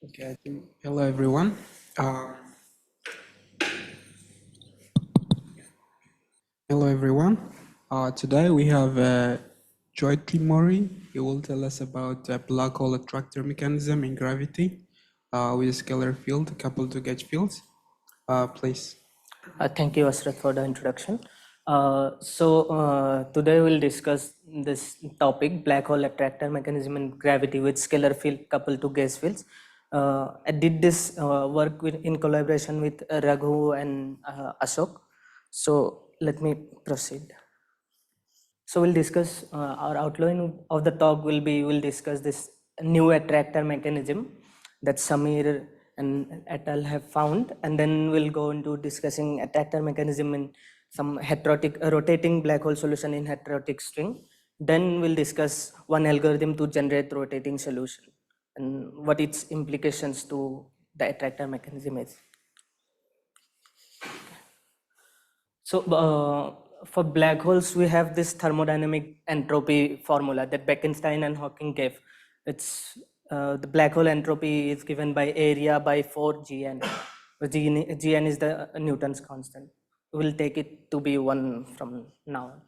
Okay, I think hello everyone. Um, Hello everyone. Today we have Jyotirmoy. He will tell us about black hole attractor mechanism in gravity with a scalar field coupled to gauge fields. Please. Thank you, Asrat, for the introduction. Today we'll discuss this topic, black hole attractor mechanism in gravity with scalar field coupled to gas fields. I did this work in collaboration with Raghu and Ashok. So let me proceed. So we'll discuss our outline of the talk we'll discuss this new attractor mechanism that Samir and et al have found, and then we'll go into discussing attractor mechanism in some heterotic rotating black hole solution in heterotic string. Then we'll discuss one algorithm to generate rotating solution and what its implications to the attractor mechanism is. So for black holes, we have this thermodynamic entropy formula that Bekenstein and Hawking gave. It's the black hole entropy is given by area by 4 Gn. Gn is the Newton's constant. We'll take it to be 1 from now on.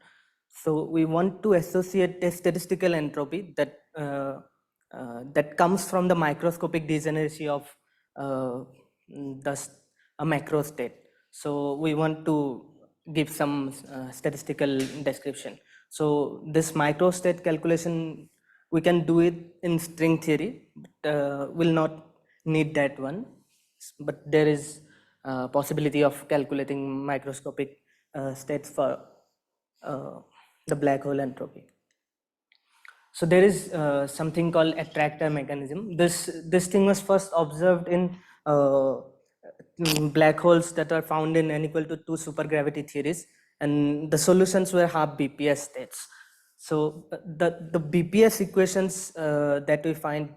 So we want to associate a statistical entropy that comes from the microscopic degeneracy of a macro state. So we want to give some statistical description. So this microstate calculation, we can do it in string theory, but will not need that one. But there is possibility of calculating microscopic states for the black hole entropy. So there is something called attractor mechanism. This thing was first observed in black holes that are found in n equal to 2 supergravity theories, and the solutions were half BPS states. So the BPS equations that we find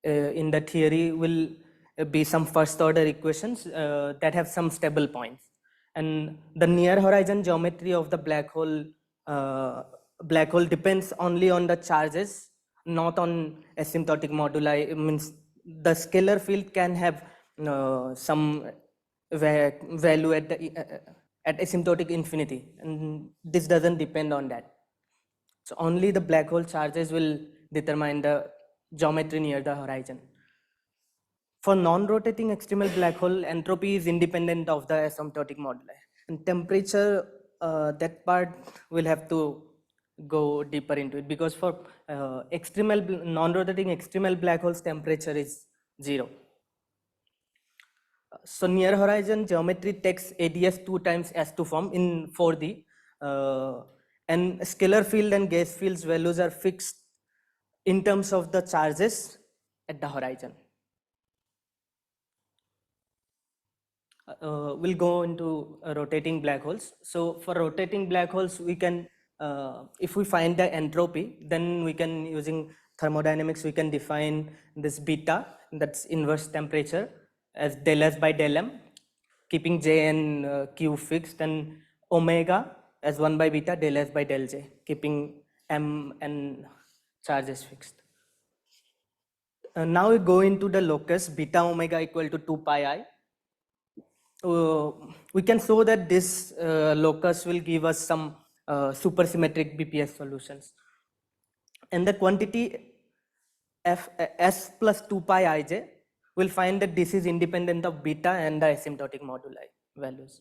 in the theory will be some first order equations that have some stable points, and the near horizon geometry of the black hole depends only on the charges, not on asymptotic moduli. It means the scalar field can have some value at asymptotic infinity, and this doesn't depend on that. So only the black hole charges will determine the geometry near the horizon. For non-rotating extremal black hole, entropy is independent of the asymptotic moduli. And temperature, that part we'll have to go deeper into it, because for non-rotating extremal black holes, temperature is 0. So near horizon geometry takes ADS 2 times S2 form in 4D, and scalar field and gas fields values are fixed in terms of the charges at the horizon. We'll go into rotating black holes. So for rotating black holes, we can, if we find the entropy, then we can, using thermodynamics, we can define this beta, that's inverse temperature, as del S by del M, keeping J and Q fixed, and omega as 1 by beta del S by del J, keeping M and charges fixed. Now we go into the locus, beta omega equal to 2 pi I. We can show that this locus will give us some supersymmetric BPS solutions. And the quantity S plus 2 pi ij will find that this is independent of beta and the asymptotic moduli values.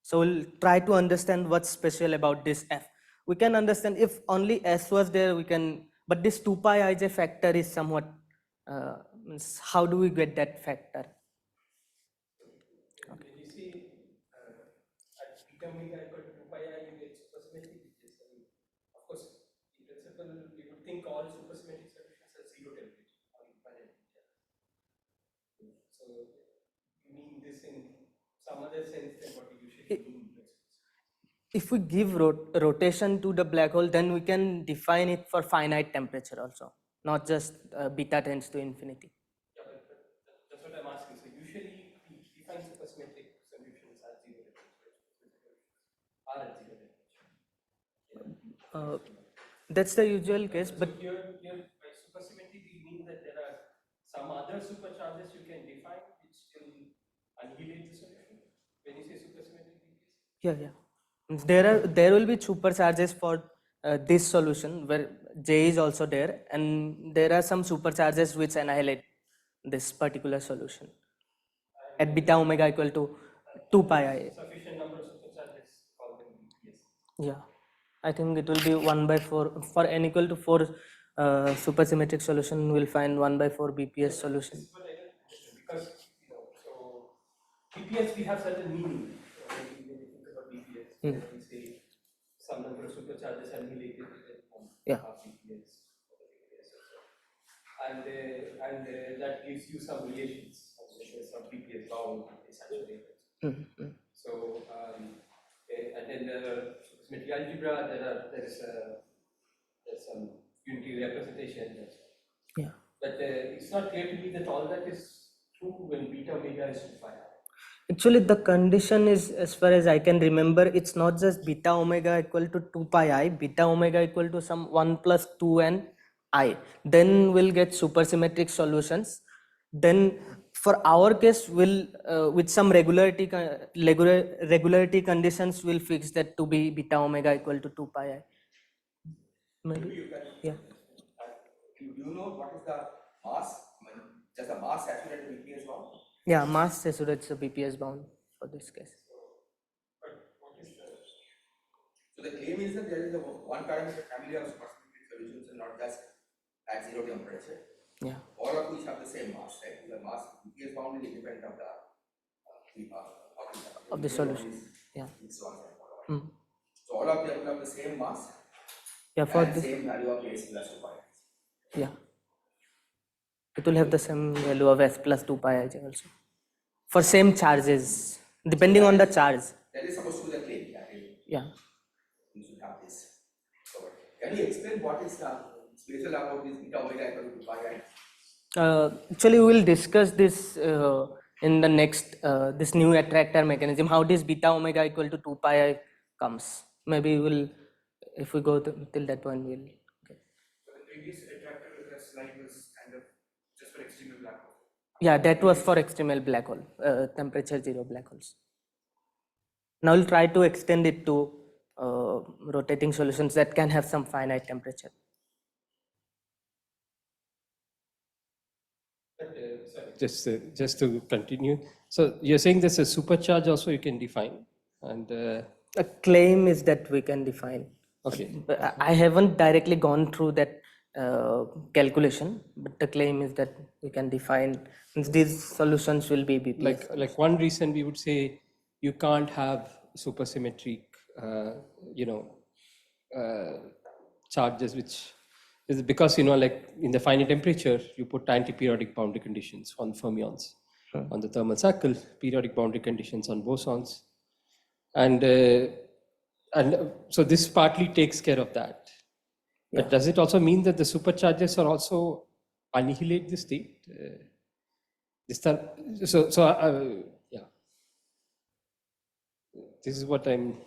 So we'll try to understand what's special about this F. We can understand if only S was there, we can, but this 2 pi ij factor is somewhat, how do we get that factor? Becoming equal to 2 pi I, you get supersymmetric BPS. I mean, of course, in principle, we would think all supersymmetric solutions are 0 temperature or infinite temperature. So, you mean this in some other sense than what we usually mean. If we give rotation to the black hole, then we can define it for finite temperature also, not just beta tends to infinity. Yeah, but that's what I'm asking. So usually we define supersymmetric solutions as 0 temperature. Are at 0 temperature. That's the usual case, but so here by supersymmetry we mean that there are some other Yeah, yeah. There will be supercharges for this solution where J is also there, and there are some supercharges which annihilate this particular solution at beta omega equal to 2 pi I. Sufficient number of supercharges call them BPS. Yeah, I think it will be 1 by 4 for n equal to 4 supersymmetric solution. We'll find 1 by 4 BPS solution. But I don't understand because so BPS we have certain meaning. When we think about BPS, we say some number of supercharges annihilated from Yeah. BPS. And that gives you some relations. Some BPS bound is saturated. So and then the supersymmetric algebra there's some unity representation. Yeah. But it's not clear to me that all that is true when beta omega is to pi. Actually, the condition is, as far as I can remember, it's not just beta omega equal to 2 pi I, beta omega equal to some 1 plus 2 n I. Then we'll get supersymmetric solutions. Then for our case, we'll with some regularity conditions, we'll fix that to be beta omega equal to 2 pi I. Maybe. Yeah. Do you know what is the mass? I mean, does the mass saturate the BPS bound? Yeah, mass saturates the BPS bound for this case. So the claim is that there is a one parameter family of supersymmetric solutions and not just at 0 temperature. Yeah. All of which have the same mass, right? The mass BPS bound is independent of the solution. Yeah. So all of them have the same mass. Yeah, for and this. Same value of S plus 2 pi. Yeah. It will have the same value of S plus 2 pi I j also. For same charges, depending on the charge. That is supposed to be the claim. Yeah. You should have this. So, can you explain what is the special about this beta omega equal to 2 pi I? Actually, we will discuss this in the next, this new attractor mechanism, how this beta omega equal to 2 pi I comes. Maybe we'll, if we go till that point, we'll. Okay. So the previous attractor slide was kind of just for extreme black hole. Yeah, that was for extremal black hole, temperature 0 black holes. Now we'll try to extend it to rotating solutions that can have some finite temperature. Just to continue. So you're saying there's a supercharge also you can define, and A claim is that we can define. okay. But I haven't directly gone through that calculation, but the claim is that we can define these solutions will be BPS. Like one reason we would say you can't have supersymmetric, charges, which is because like in the finite temperature you put anti-periodic boundary conditions on fermions, on the thermal cycle, periodic boundary conditions on bosons, and so this partly takes care of that. But does it also mean that the supercharges are also annihilate the state? Yeah. This is what I'm.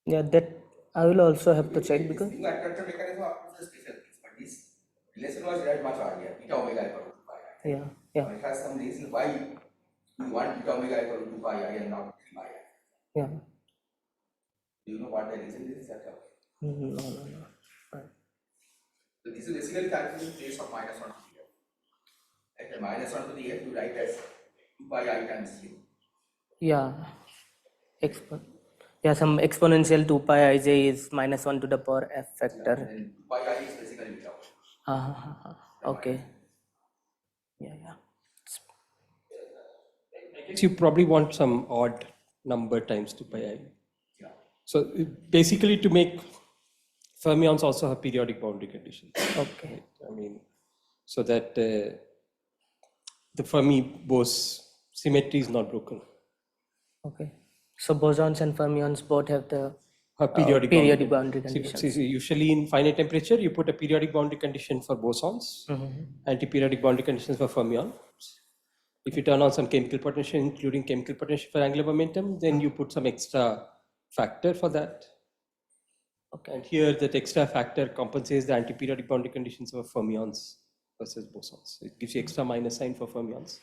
Yeah, that I will also have to check because. This new attractor mechanism offers the special things, but this relation was derived much earlier, beta omega equal to 2 pi I. Yeah, yeah. It has some reason why you want beta omega equal to 2 pi I and not 3 pi I. Yeah. Do you know what the reason is? No. Right. So this is basically calculating place of minus 1 to the f. At the minus 1 to the f, you write as 2 pi I times 0. Yeah. Some exponential 2 pi ij is minus 1 to the power f factor. And 2 pi I is basically beta. Okay. Yeah. I guess you probably want some odd number times 2 pi I. Yeah. So basically, to make fermions also have periodic boundary conditions. Okay. Right? I mean, so that the Fermi-Bose symmetry is not broken. Okay. So bosons and fermions both have the Periodic boundary See, conditions. usually in finite temperature, you put a periodic boundary condition for bosons, anti-periodic boundary conditions for fermions. If you turn on some chemical potential, including chemical potential for angular momentum, then you put some extra factor for that. Okay. And here, that extra factor compensates the anti-periodic boundary conditions for fermions versus bosons. It gives you extra minus sign for fermions.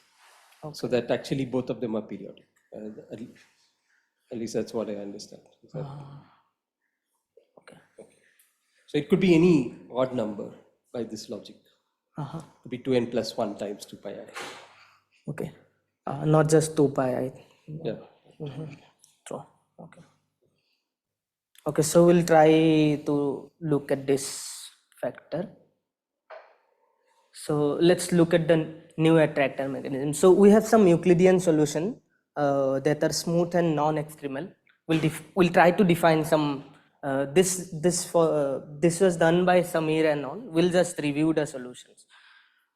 Okay. So that actually both of them are periodic. At least that's what I understand. Is that- Okay. So it could be any odd number by this logic. Uh-huh. It could be 2n plus 1 times 2 pi I. Okay. Not just 2 pi I. Yeah. True. Okay. Okay, so we'll try to look at this factor. So let's look at the new attractor mechanism. So we have some Euclidean solution that are smooth and non-extremal. We'll try to define some. This was done by Samir and all. We'll just review the solutions.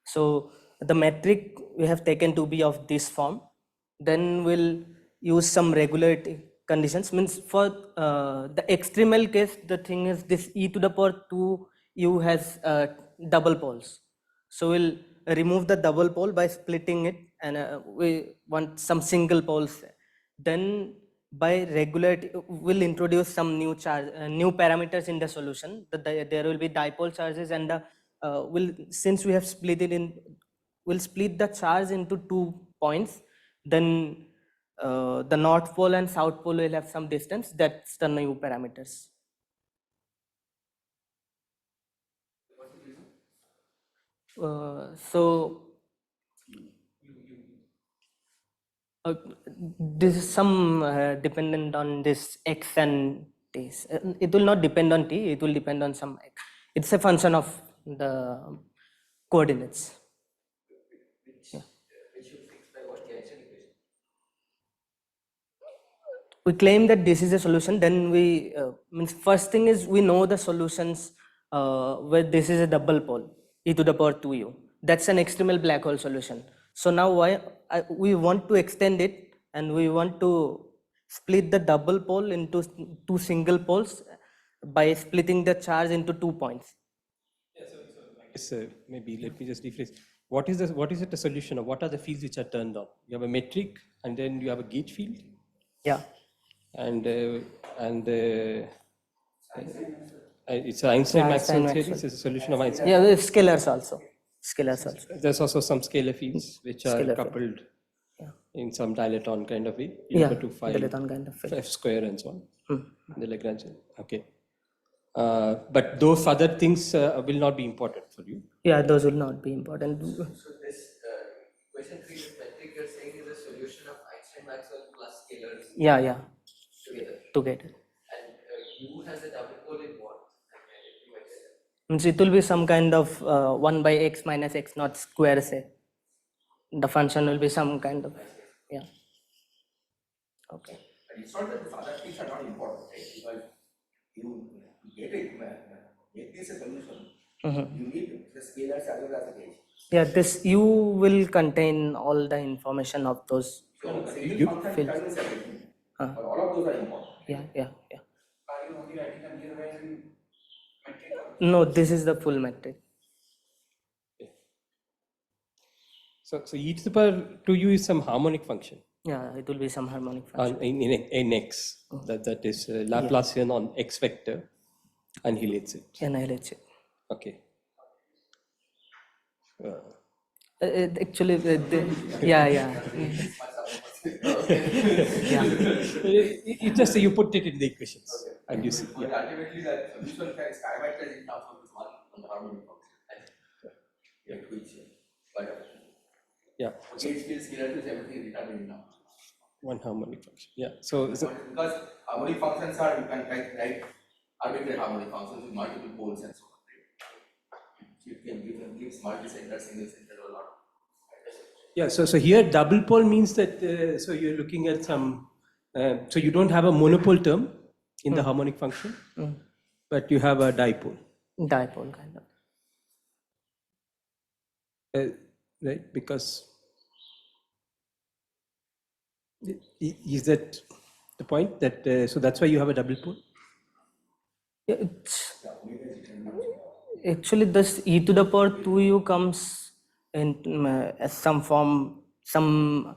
So the metric we have taken to be of this form. Then we'll use some regularity conditions. Means for the extremal case, the thing is this e to the power 2 u has double poles. So we'll remove the double pole by splitting it, and we want some single poles. Then by regularity, we'll introduce some new new parameters in the solution. There will be dipole charges, and since we have split it in, we'll split the charge into 2 points. Then the north pole and south pole will have some distance. That's the new parameters. So this is some dependent on this x and t. It will not depend on t. It will depend on some x. It's a function of the coordinates. Which you fix by what the action equation. We claim that this is a solution. Then we means first thing is we know the solutions where this is a double pole, e to the power 2u. That's an extremal black hole solution. So now we want to extend it, and we want to split the double pole into 2 single poles by splitting the charge into 2 points. Yes, maybe let me just rephrase. What is it a solution of? What are the fields which are turned on? You have a metric, and then you have a gauge field, Yeah. and it's an Einstein-Maxwell theory. It's a solution of Einstein. Yeah, with scalars also. Scalars also. There's also some scalar fields which are Scalar field. coupled Yeah. in some dilaton kind of way. Yeah, Equal to 5 dilaton kind of field. f square and so on. The Lagrange. Okay. But those other things will not be important for you. Yeah, those will not be important. So this equation 3, this metric you're saying is a solution of Einstein-Maxwell plus scalars Yeah, together. together. And U has a double pole in what? Means it will be some kind of 1 by x minus x naught square, say. The function will be some kind of, yeah. Okay. And it's not that the other things are not important, right? Because you get it, make this a solution. You need the scalars as well as the gauge. Yeah, this U will contain all the information of those. So single function fields. determines everything. But all of those are important. Yeah. Are you only writing them here in metric? No, this is the full metric. So e to the power 2u is some harmonic function Yeah, it will be some harmonic function. in x. That is Laplacian on x vector, annihilates it. Annihilates it. Okay. Actually, yeah. You just you put it in the equations and you see. But ultimately, the solution is parameterized in terms of this one on the harmonic function. You have to each. But Yeah. gauge field scalar is everything determined in terms. One harmonic function. Yeah. So Because harmonic functions are, you can write arbitrary harmonic functions with multiple poles and so on. Right? You can give multi-center, single-center, or lot. yeah. So here double pole means that so you're looking at some. So you don't have a monopole term in the harmonic function, but you have a dipole. Dipole kind of. Right, because is that the point that so that's why you have a double pole? Yeah, actually, this e to the power 2u comes in as some form, some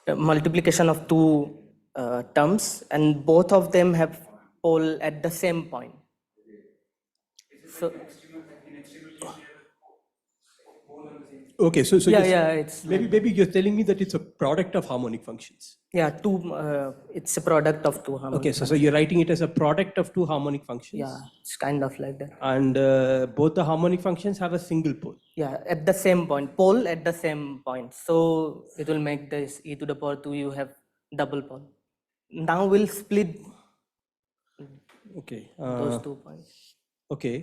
multiplication of 2 terms, and both of them have pole at the same point. So, In extremal case, both Okay, so Yeah, just yeah, it's maybe you're telling me that it's a product of harmonic functions. yeah, it's a product of two harmonic Okay, so functions. you're writing it as a product of two harmonic functions. Yeah, it's kind of like that. And both the harmonic functions have a single pole. Yeah, at the same point, pole at the same point. So it will make this e to the power 2 you have double pole. Now we'll split Okay. those 2 points. Okay.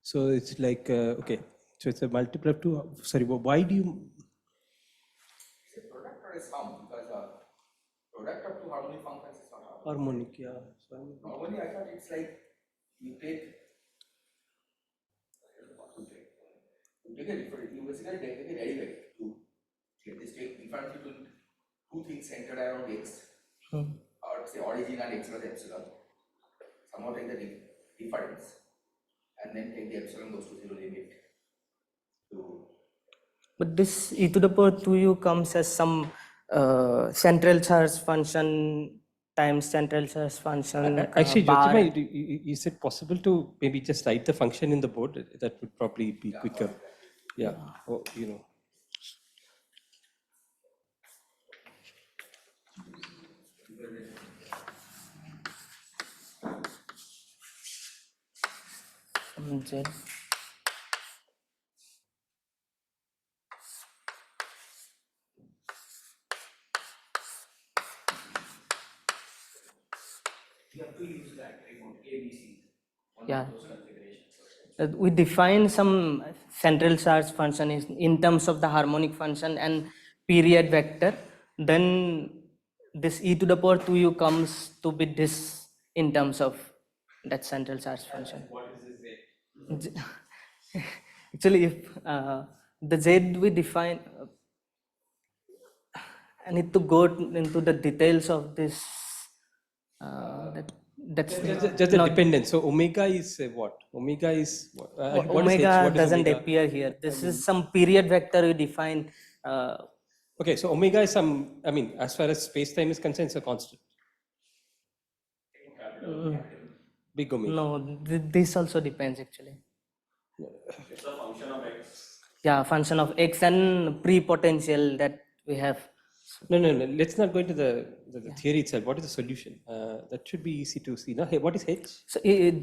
So it's like okay. So it's a multiple of two. Sorry, why do you? Is it product or a sum? Because product of two harmonic functions is not harmonic. Harmonic, yeah. So Normally, I thought it's like you take you basically take a derivative to get this take difference between two things centered around x, or say origin and x plus epsilon. Somehow take the difference and then take the epsilon goes to 0 limit to. But this e to the power 2u comes as some central charge function times central charge function actually, bar. Jyotirmoy, is it possible to maybe just write the function in the board? That would probably be quicker. Yeah. Oh, you know. Z. Yeah. We define some central charge function in terms of the harmonic function and period vector. Then this e to the power 2u comes to be this in terms of that central charge function. What is this z? Actually, if the z we define, I need to go into the details of this. That's Just the dependence. So omega is what? Omega is what? What is omega h? What is doesn't omega? appear here. This is some period vector we define. Okay, so omega is some. I mean, as far as space-time is concerned, it's a constant. Big omega. No, this also depends actually. It's a function of x. Yeah, function of x and pre-potential that we have. No. Let's not go into the theory itself. What is the solution? That should be easy to see. No, hey, what is h? So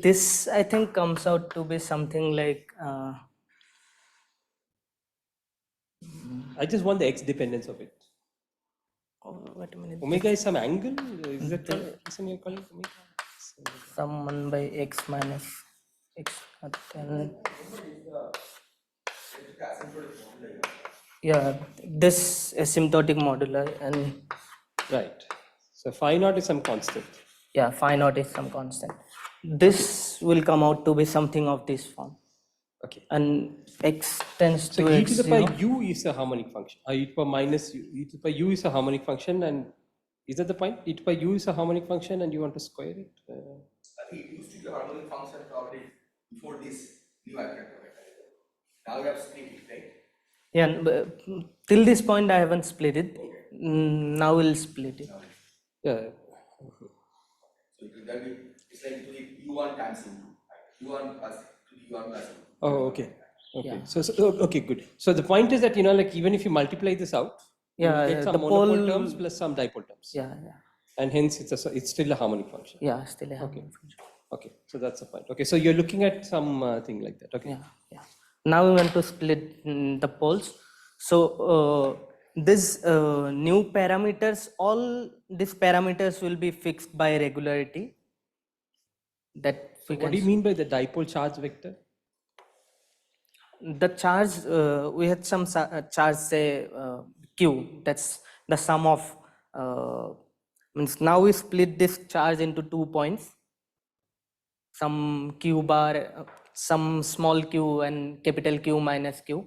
this I think comes out to be something like. I just want the x dependence of it. Oh, wait a minute. Omega is some angle. Is that the reason you're calling omega? Some 1 by x minus x. Yeah, this asymptotic modular and Right. So phi naught is some constant. yeah, phi naught is some constant. This will come out to be something of this form. Okay. And x tends So to e x to the power u is a harmonic function. E to the power minus u. E to the power u is a harmonic function, and is that the point? E to the power u is a harmonic function, and you want to square it. I think it used to be a harmonic function probably before this new attractor mechanism. Now you have split it, right? Yeah, but till this point I haven't split it. Now we'll split it. Yeah. So it will be, it's like to the u1 times u1 plus to the u1 plus u. Oh, okay. Okay. Yeah. So okay, good. So the point is that like even if you multiply this out, Yeah, you get some the monopole pole- terms plus some dipole terms, Yeah, and hence it's still a harmonic function. yeah, still a harmonic function. Okay. So that's the point. Okay. So you're looking at some thing like that. Okay. Yeah. Now we want to split the poles. So these new parameters, all these parameters will be fixed by regularity. That we What do you mean by the dipole charge vector? the charge we had some charge say q. That's the sum of means now we split this charge into 2 points. Some q bar, some small q and capital Q minus q.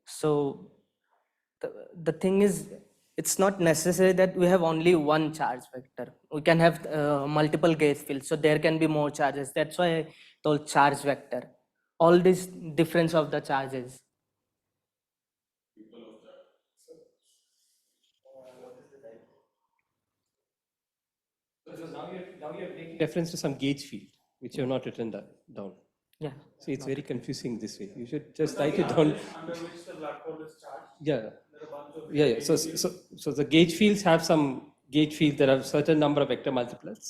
So the thing is, it's not necessary that we have only one charge vector. We can have multiple gauge fields, so there can be more charges. That's why I told charge vector. All this difference of the charges. So now you're making reference to some gauge field which you have not written down. Yeah. See, it's very confusing this way. You should just write it down. Under which the black hole is charged. Yeah. There are a bunch of Yeah. So the gauge fields have some gauge fields that have certain number of vector multiplets,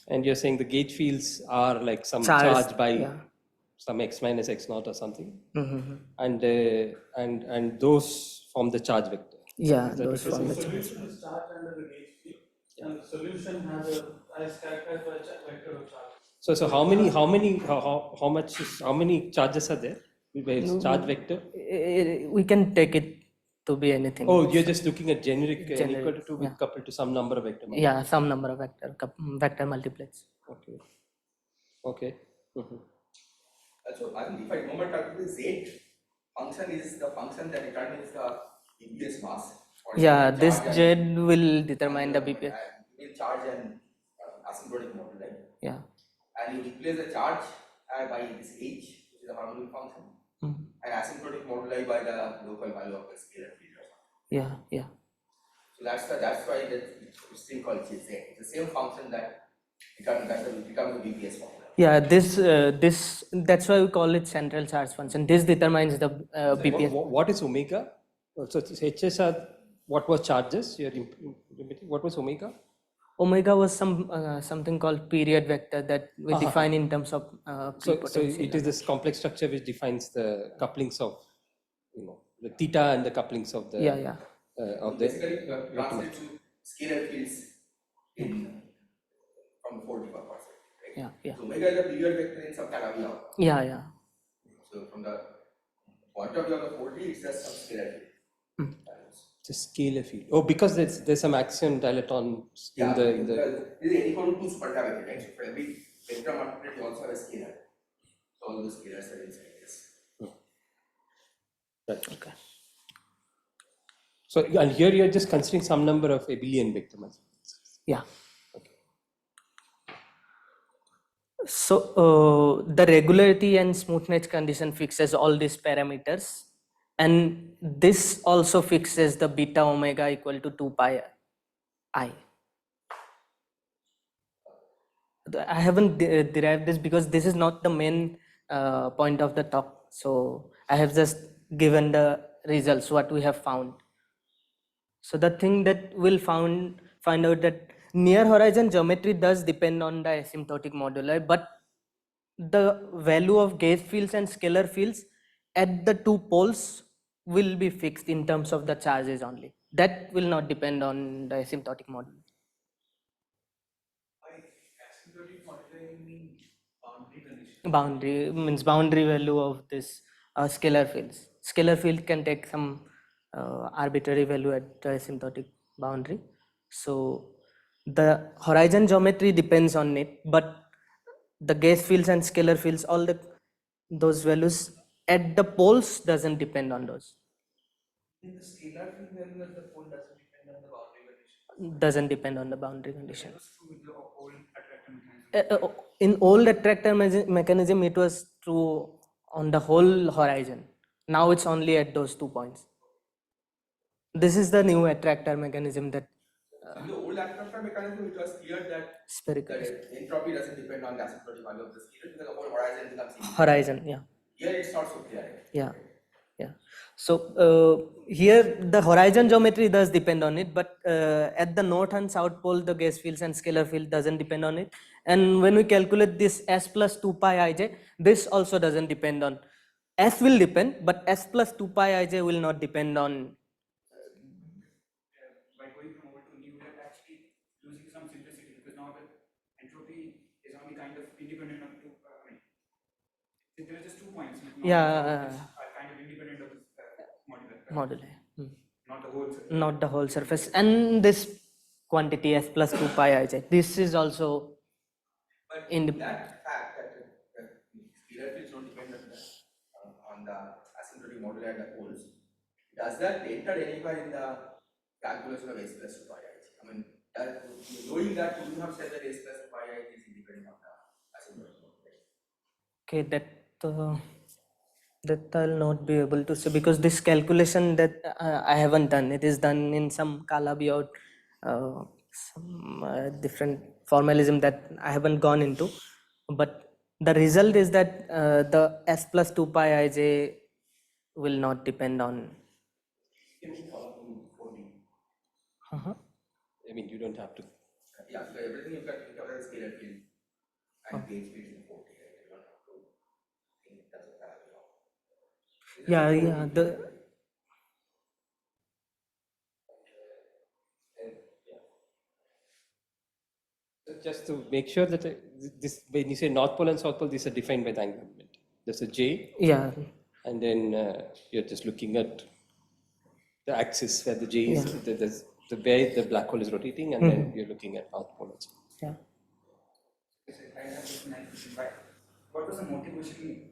and you're saying the gauge fields are like some charge by yeah. some x minus x naught or something, Mm-hmm. and those form the charge vector. Yeah, Is that those what you're form the saying? charge. solution is charged under the gauge field, and the solution is characterized by a vector of charge. So how many charges are there? Charge vector. We can take it to be anything. Oh, you're just looking at generic n Generic, equal to 2 with coupled to some number of vector. Yeah, some number of vector multiplets. Okay. Okay. Also, I think if I remember correctly, Z function is the function that determines the BPS mass. or Yeah, charge this and- Z will determine the BPS. Will charge and asymptotic model, right? Yeah. And you replace the charge by this H, which is the harmonic function, and asymptotic moduli by the local value of the scalar field or something. Yeah, yeah. So that's why it's still called Z. It's the same function that becomes the BPS formula. Yeah, that's why we call it central charge function. This determines the BPS. What is omega? So Hs are what was charges? You're repeating. What was omega? Omega was something called period vector that we define in terms of So pre-potential. it is this complex structure which defines the couplings of, the theta and the couplings of the Yeah. of the Basically, translate to scalar fields from the 4D perspective, right? Yeah. So omega is a period vector in some Calabi. Yeah. So from the point of view of the 4D, it's just some scalar field. It's a scalar field. Oh, because there's some axion dilaton in the This is equal to 2 supergravity, right? So for every vector multiplet, you also have a scalar. So all the scalars are inside this. Right. Okay. So and here you're just considering some number of abelian vector multiplets. Yeah. So the regularity and smoothness condition fixes all these parameters, and this also fixes the beta omega equal to 2 pi I. I haven't derived this because this is not the main point of the talk. So I have just given the results, what we have found. So the thing that we'll find out that near horizon geometry does depend on the asymptotic moduli, but the value of gauge fields and scalar fields at the two poles will be fixed in terms of the charges only. That will not depend on the asymptotic moduli. By asymptotic moduli, you mean boundary condition? Boundary means boundary value of this scalar fields. Scalar field can take some arbitrary value at the asymptotic boundary. So the horizon geometry depends on it, but the gauge fields and scalar fields, all those values at the poles doesn't depend on those. In the scalar field value at the pole doesn't depend on the boundary condition. Doesn't depend on the boundary condition. That's true with the old attractor mechanism. In old attractor mechanism, it was true on the whole horizon. Now it's only at those 2 points. This is the new attractor mechanism that In the old attractor mechanism, it was clear that spherical entropy doesn't depend on the asymptotic value of the scalar because the whole horizon becomes infinite. horizon. Yeah. Here it's not so clear. Yeah. So here the horizon geometry does depend on it, but at the north and south pole, the gauge fields and scalar field doesn't depend on it. And when we calculate this s plus 2 pi ij, this also doesn't depend on. S will depend, but s plus 2 pi ij will not depend on. By going from old to new, we are actually losing some simplicity because now the entropy is only kind of independent of two. If there are just 2 points. Yeah. Are kind of independent of this modular. Moduli. Not the whole surface. Not the whole surface. And this quantity s plus 2 pi ij, this is also But independent. that fact that scalar fields don't depend on the asymptotic moduli at the poles, does that enter anywhere in the calculation of s plus 2 pi I? I mean, knowing that, would you have said that s plus 2 pi I is independent of the asymptotic moduli? Okay, that I'll not be able to say because this calculation that I haven't done. It is done in some Calabi or some different formalism that I haven't gone into. But The result is that the s plus 2 pi ij will not depend on. I mean, you don't have to. Yeah, so everything you can think of as scalar field and gauge field in 40, right? You don't have to think in terms of parallel. Yeah, the So just to make sure that this, when you say North Pole and South Pole, these are defined by the angular moment. There's a J, yeah and then you're just looking at the axis where the J is, the way the black hole is rotating, and then you're looking at North Pole and South Pole. yeah. I have this nice question, but what was the motivation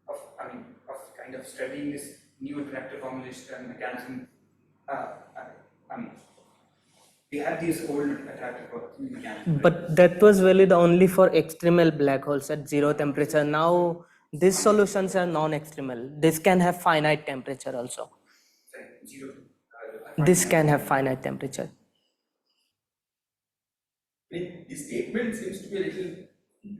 of, of kind of studying this new attractor formulation mechanism? We had these old attractor mechanisms. But that was valid only for extremal black holes at 0 temperature. Now these solutions are non-extremal. This can have finite temperature also. Sorry, zero. This can have finite temperature. This statement seems to be a little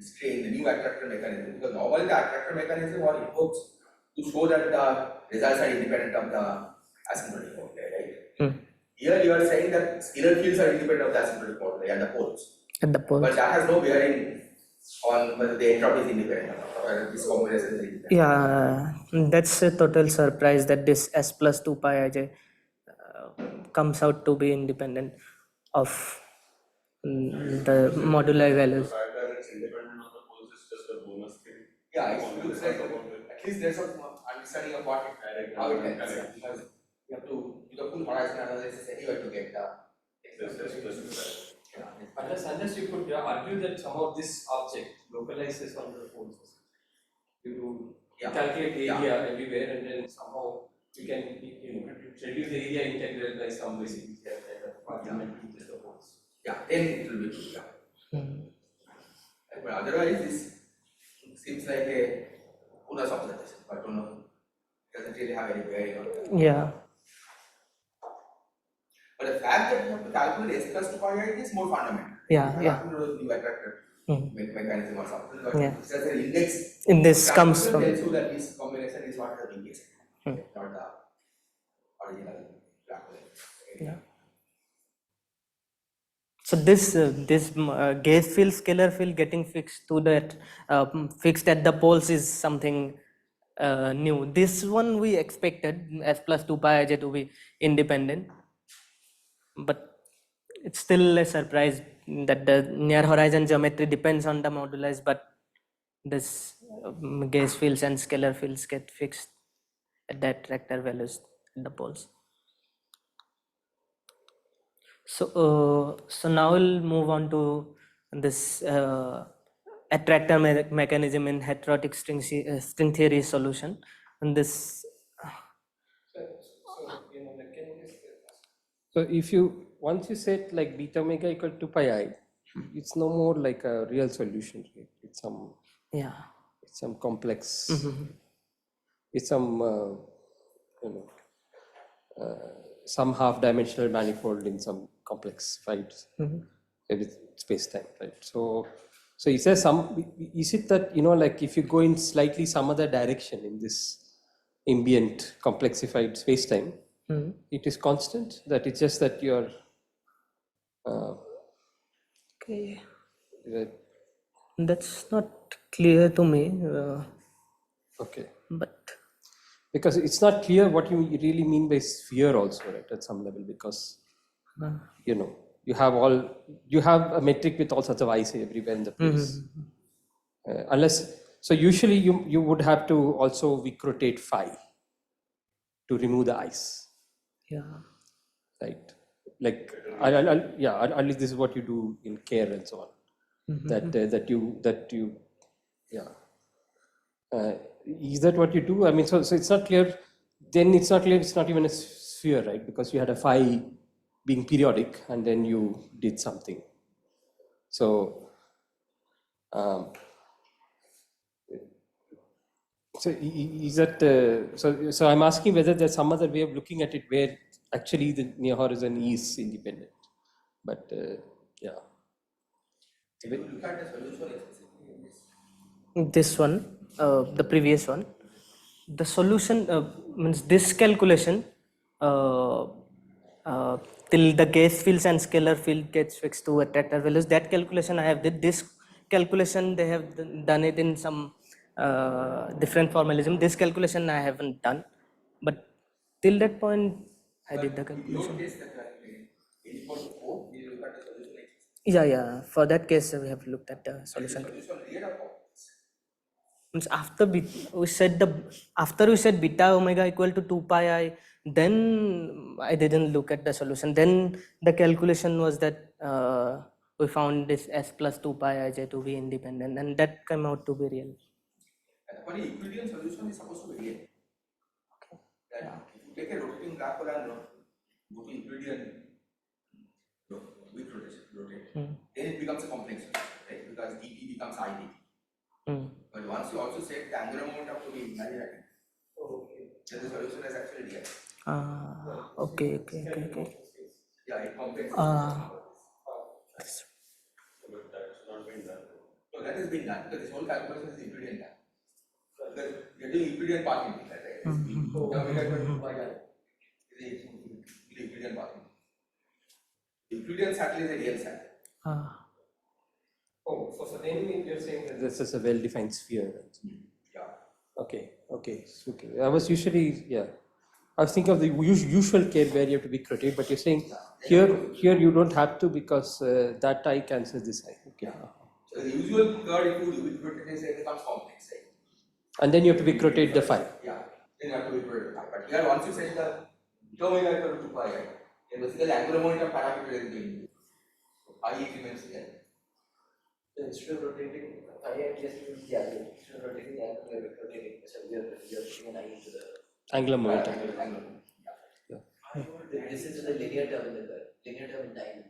strange, the new attractor mechanism, because normally the attractor mechanism all invokes to show that the results are independent of the asymptotic moduli, right? Here you are saying that scalar fields are independent of the asymptotic moduli and the poles. At the poles. But that has no bearing on whether the entropy is independent or whether this combination is independent. Yeah, that's a total surprise that this s plus 2 pi ij comes out to be independent of the moduli values. It's independent of the poles is just a bonus thing. Yeah, it looks like at least there's some understanding of what how it helps. Yeah, because you have to do the full horizon analysis anyway to get the. Unless you could argue that somehow this object localizes on the poles. You do calculate area everywhere, and then somehow you can reduce the area integral by some way. Argument to just the poles. Yeah, then it will be true. Yeah. But otherwise, this seems like a bonus observation, but don't know. Doesn't really have any bearing on that. Yeah. But the fact that you have to calculate s plus 2 pi is more fundamental. Yeah, you yeah. have to do the new attractor mechanism or something. But Yeah. it's just an index. In this comes Calculation from. tells you that this combination is what the index, not the original black hole. Yeah. So this gauge field, scalar field getting fixed to that fixed at the poles is something new. This one we expected s plus 2 pi ij to be independent, but it's still a surprise that the near horizon geometry depends on the modulus, but this gauge fields and scalar fields get fixed at the attractor values at the poles. So now we'll move on to this attractor mechanism in heterotic string theory solution. And this. So if you once you set like beta omega equal to pi I, it's no more like a real solution. Right? It's some complex. It's some some half-dimensional manifold in some complex space-time, right? So is there is it that like if you go in slightly some other direction in this ambient complexified space-time, it is constant, that it's just that you're Okay. That's not clear to me. okay, But because it's not clear what you really mean by sphere also, right, at some level, because you have a metric with all sorts of ice everywhere in the place, unless so usually you would have to also rotate phi to remove the ice, right? Like at least this is what you do in care and so on, that you is that what you do? I mean, so it's not clear. Then it's not clear. It's not even a sphere, right? Because you had a phi being periodic, and then you did something. So, is that so? I'm asking whether there's some other way of looking at it where actually the near horizon is independent, but yeah. If you look at the solution explicitly in this, this one, the previous one, the solution means this calculation uh, uh, till the gas fields and scalar field gets fixed to attractor values. That calculation I have did. This calculation they have done it in some different formalism. This calculation I haven't done, but till that point I did the In your calculation. case, that n equal to 4, we look at the solution like this. Yeah. For that case, we have looked at the Is the solution. solution real or complex? Means after we said beta omega equal to 2 pi I, then I didn't look at the solution. Then the calculation was that we found this s plus 2 pi ij to be independent, and that came out to be real. And the Euclidean solution is supposed to be real. That if you take a rotating black hole and go to Euclidean with rotate, then it becomes a complex solution, right? Because dp becomes id. But once you also set the angular momentum to be imaginary, then the solution is actually real. Okay. Yeah, it compensates. But that's not been done. So that has been done because this whole calculation is Euclidean done. Because we are doing Euclidean path integral, right? Omega equal to 2 pi r is a Euclidean path integral. Euclidean circle is a real circle. Oh, so then you're saying that This is a well-defined sphere. Right? Yeah. Okay. So, I was I was thinking of the usual case where you have to be rotate, but you're saying here you don't have to because that I cancels this I. Okay. So the usual curve if you rotate it becomes complex, right? And then you have to be rotate the phi. Yeah. Then you have to be rotate. But here once you set the omega equal to 2 pi r, then basically angular momentum parameter is going to I remains here. So instead of rotating I and just use the angle. Instead of rotating the angle, we are rotating. So we are putting an I into the Angular momentum. This is the linear term in the linear term in time.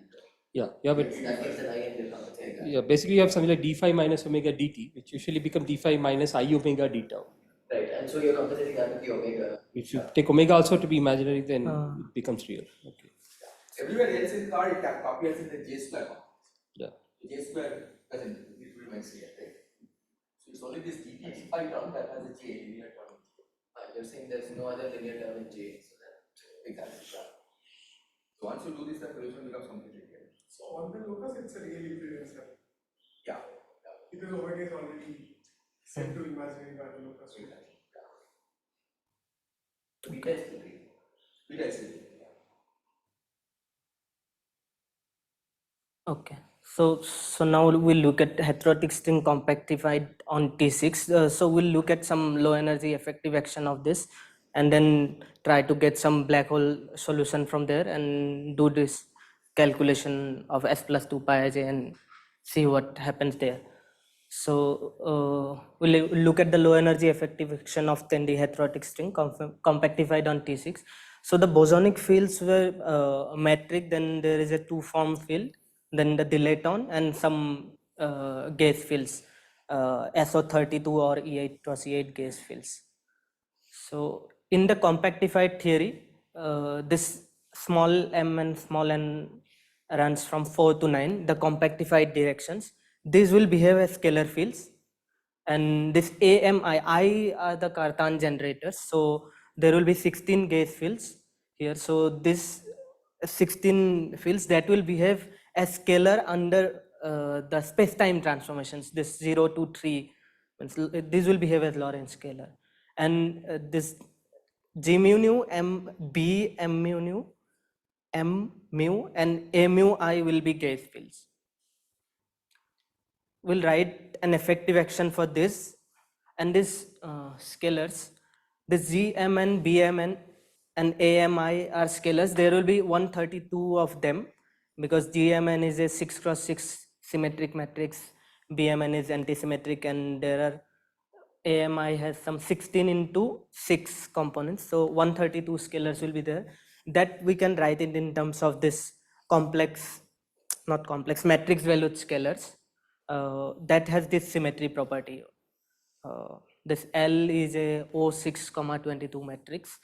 Yeah, but That gives an I and will come. yeah, basically you have something like d phi minus omega dt, which usually become d phi minus I omega d tau. Right, and so you're compensating that with the omega. If you take omega also to be imaginary, then it becomes real. Okay. Everywhere else in card it appears in the J square. Yeah. J square doesn't, it remains here, right? So it's only this dp phi term that has a J linear term. You're saying there's no other linear term in J. So that Exactly. So once you do this, the solution becomes completely real. So on the locus, it's a real Euclidean circle. Yeah. Because omega is already set to imaginary by the locus. beta is the real. Beta is real. Okay. So now we'll look at heterotic string compactified on T6. So we'll look at some low energy effective action of this, and then try to get some black hole solution from there and do this calculation of s plus 2 pi ij and see what happens there. So we'll look at the low energy effective action of 10D heterotic string compactified on T6. So the bosonic fields were metric, then there is a two-form field, then the dilaton and some gas fields, SO32 or E8 cross E8 gas fields. So in the compactified theory, this small m and small n runs from 4 to 9, the compactified directions. These will behave as scalar fields, and this AMI, I are the Cartan generators. So there will be 16 gas fields here. So this 16 fields that will behave as scalar under the space-time transformations. This 0 to 3, these will behave as Lorentz scalar, and this G mu nu, M B M mu nu, M mu, and A mu I will be gas fields. We'll write an effective action for this, and these scalars, this GMN, BMN, and AMI are scalars. There will be 132 of them because GMN is a 6 cross 6 symmetric matrix, BMN is antisymmetric, and there are AMI has some 16 into 6 components. So 132 scalars will be there. That we can write it in terms of this complex, not complex, matrix valued scalars. That has this symmetry property. This L is a O6, 22 matrix.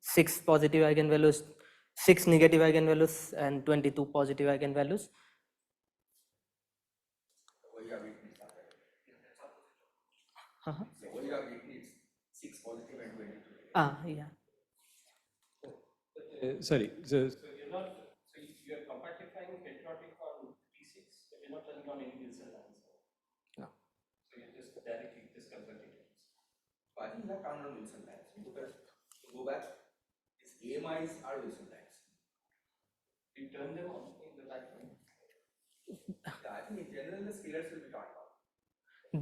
6 positive eigenvalues, 6 negative eigenvalues, and 22 positive eigenvalues. Uh-huh. So what you have written is 6 positive and 22. Yeah. Sorry. So, So you're not, so you're compactifying heterotic on T6, but you're not running on any Wilson lines. No. So you're just directly disconverting it. So I think you have turned on Wilson lines because to go back, these AMIs are Wilson lines. You turn them on in the background. Yeah, I think in general the scalars will be turned on.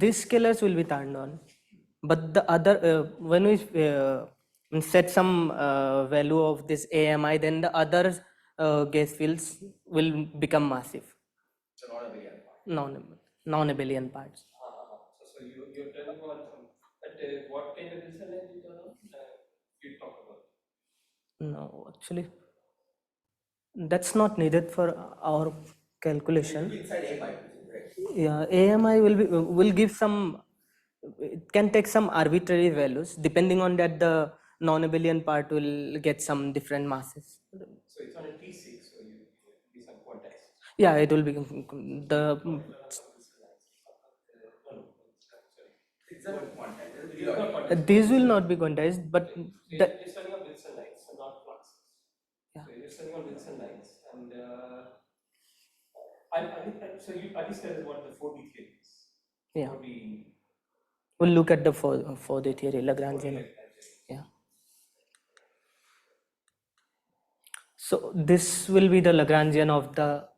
These scalars will be turned on, but the other when we set some value of this AMI, then the other gas fields will become massive, So not a billion part. non-abelian parts. So you're turning on, but what kind of Wilson lines you turn on? You talk about. No, actually, that's not needed for our It will calculation. be inside AMI, right? Yeah, AMI will give some. It can take some arbitrary values. Depending on that, the non-abelian part will get some different masses. So it's on a T6, so you be some quantized. Yeah, it will be the. It's a quantized. These will not be quantized, but You're studying on Wilson lines, so not fluxes. Yeah. So you're studying on Wilson lines, and so are these guys what the 4D theory is? Yeah. 4D. We'll look at the for the theory Lagrangian. Yeah. So this will be the Lagrangian of the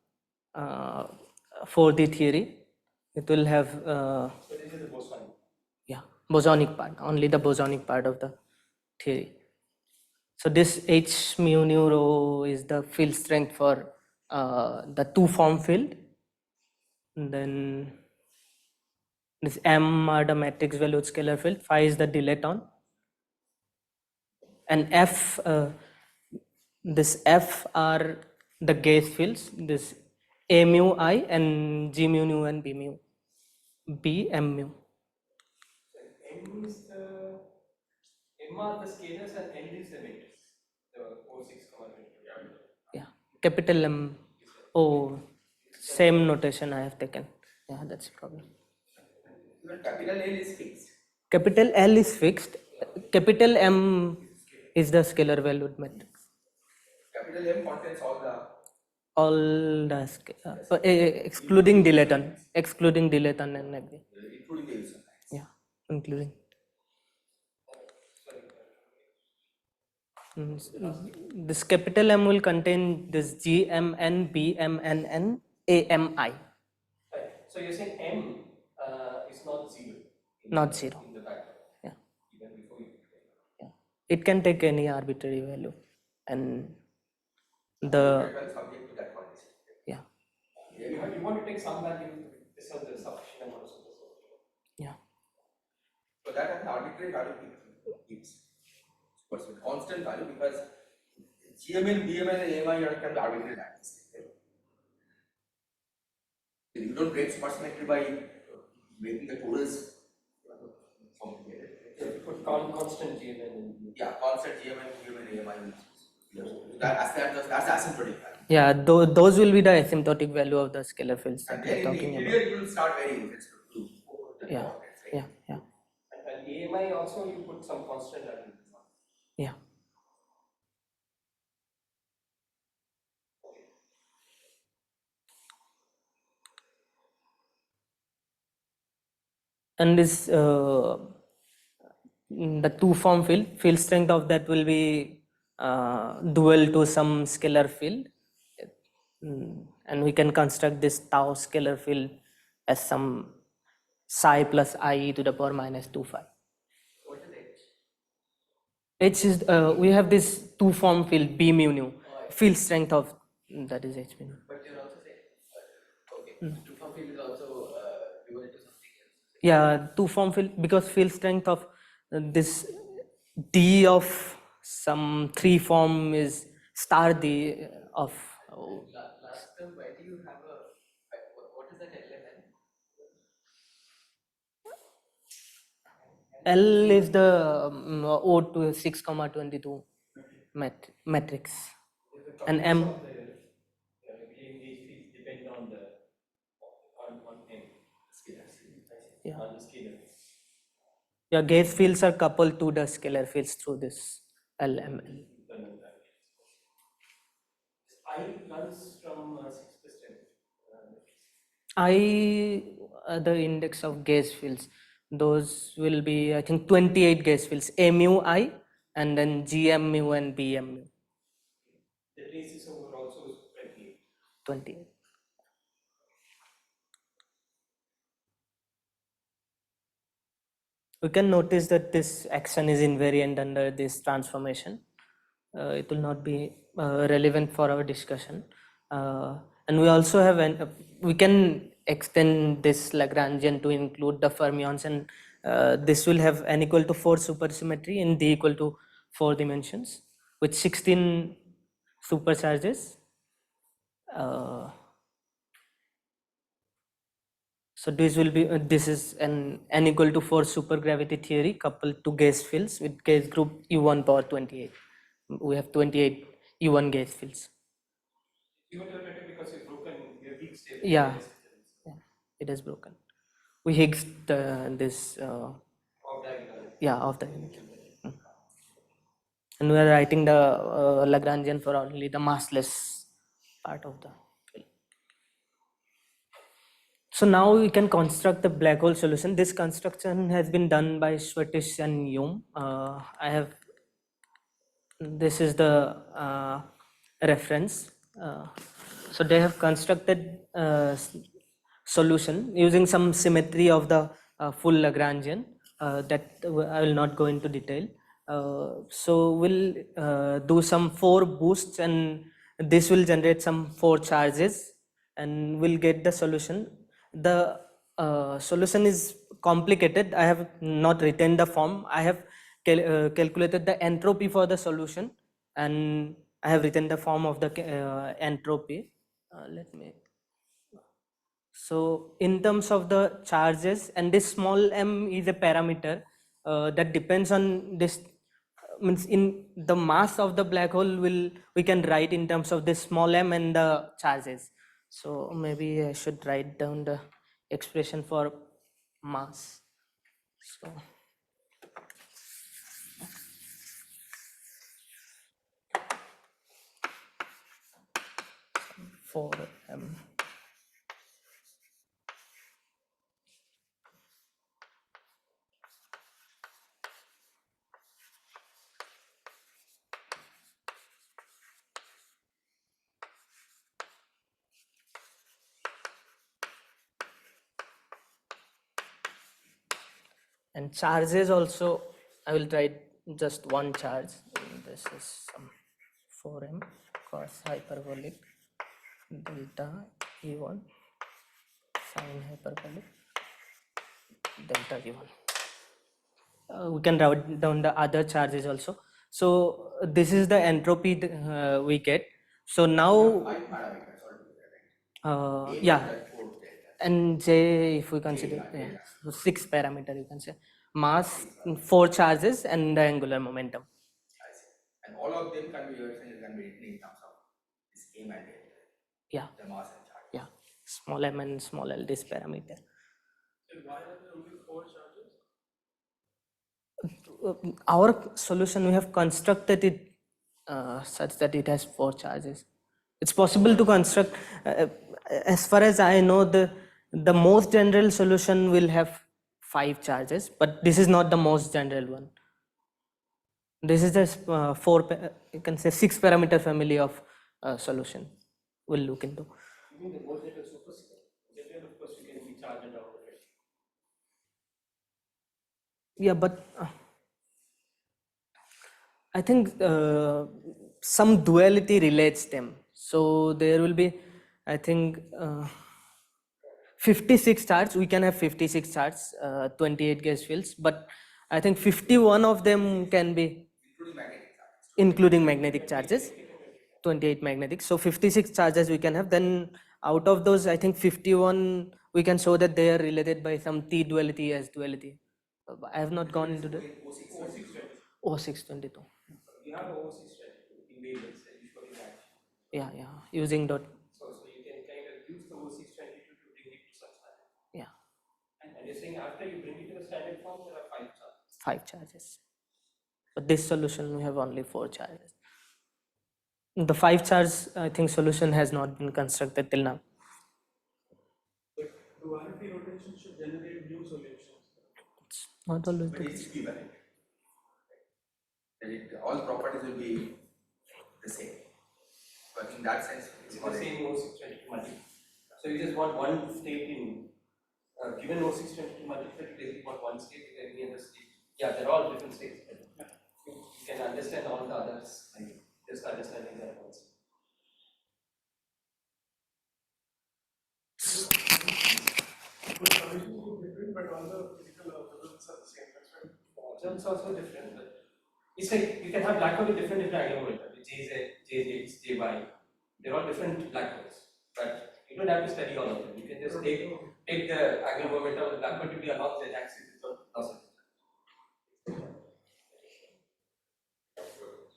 for the theory. It will have So this is the boson. yeah, bosonic part, only the bosonic part of the theory. So this H mu nu rho is the field strength for the two form field. And then this M are the matrix valued scalar field, phi is the dilaton, and F this F are the gauge fields, this A mu I and G mu nu and B mu B M mu. M is the M are the scalars and L is the matrix. The O6 comma 22. Yeah, capital M. Oh, same notation I have taken. Yeah, that's a problem. Even capital L is fixed. Capital L is fixed. Capital M is the scalar valued matrix. Capital M contains all the All the excluding dilaton, and everything. including the Wilson lines. Yeah, including. This capital M will contain this G M N B M N N A M I. Right. So you're saying M is not zero. Not zero. In the background. Yeah. Even before you. Yeah. It can take any arbitrary value, and the Well, subject to that condition. yeah. You want to take some value to serve the sufficient amount of supersolution. Yeah. So that an arbitrary value keeps constant value because GMN, BMN, and AMI can be arbitrary values. You don't break supersymmetry by making the totals complicated. So you put constant GMN in. Yeah, constant GMN, BMN, AMI. That's asymptotic value. Yeah, those will be the asymptotic value of the scalar fields that And we then are in the talking interior, about. you will start varying with two. Yeah, yeah, yeah, And AMI also you put some constant value. yeah. And this the two form field strength of that will be dual to some scalar field. And we can construct this tau scalar field as some psi plus I e to the power minus 2 phi. What is H? H is we have this two form field B mu nu, field strength of that is H mu nu. But you're also saying, okay, two form field is also dual to something else. Yeah, two form field because field strength of this D of some three form is star D of Last term, why do you have a, what is that element? L is the O to 6 comma 22 matrix, and M. Depend on the on M. Yeah. On the scalar. Your gauge fields are coupled to the scalar fields through this LML. I runs from 6%. I the index of gauge fields, those will be I think 28 gauge fields, mu I and then GM mu and BM mu. The traces over also 28. 28. We can notice that this action is invariant under this transformation. It will not be relevant for our discussion. And we also have we can extend this Lagrangian to include the fermions, and this will have n equal to 4 supersymmetry in d equal to 4 dimensions with 16 supercharges. So this will be this is an n equal to 4 supergravity theory coupled to gauge fields with gauge group U1 power 28. We have 28 U1 gauge fields. Even because it's broken, your Higgs stable. Yeah, it is broken. We Higgs this of the unit. And we are writing the Lagrangian for only the massless part of the field. So now we can construct the black hole solution. This construction has been done by Schwetish and Hume. This is the reference. So they have constructed solution using some symmetry of the full Lagrangian that I will not go into detail. So we'll do some 4 boosts, and this will generate some 4 charges, and we'll get the solution. The solution is complicated. I have not written the form. I have calculated the entropy for the solution, and I have written the form of the entropy. Let me. So in terms of the charges, and this small m is a parameter that depends on this. Means in the mass of the black hole we can write in terms of this small m and the charges. So maybe I should write down the expression for mass. So for m. And charges also, I will write just one charge. This is some 4m cos hyperbolic delta E1 sine hyperbolic delta E1. We can write down the other charges also. So this is the entropy we get. So now, yeah, and J, if we consider so 6 parameter, you can say mass, 4 charges, and the angular momentum. I see. And all of them can be written in terms of this m and delta. Yeah, The mass and charge. yeah, small m and small l, this parameter. So why are there only 4 charges? Our solution, we have constructed it such that it has 4 charges. It's possible to construct, as far as I know, the most general solution will have 5 charges, but this is not the most general one. This is just you can say 6 parameter family of solution we'll look into. You mean the most general supersystem? General, of course, you can be charged and out of it. Yeah, but I think some duality relates them. So there will be, I think, 56 charts. We can have 56 charts, 28 gas fields, but I think 51 of them can be including magnetic charges, 28 magnetic. So 56 charges we can have. Then out of those, I think 51 we can show that they are related by some T duality as duality. I have not gone into the O622. You have O6 in variables, usually that. Yeah, using dot. So you can kind of use the O622 to bring it to such standard. Yeah. And you're saying after you bring it to the standard form, there are 5 charges. 5 charges. But this solution we have only 4 charges. The 5 charge I think solution has not been constructed till now. But duality rotation should generate new solutions. It's not always But the it's equivalent. All properties will be the same. But in that sense, it's the same O622 multiplier. So you just want one state in given O622 multiplier, you basically want one state in any other state. Yeah, they're all different states. But you can understand all the others. Like just understanding that ones. But all the physical results are the same. That's why It's also different, but it's like you can have black hole with different eigenvalue, with Jz, Jx, Jy. They're all different black holes, but you don't have to study all of them. You can just take the angular momentum of the black hole to be along the axis without loss of time.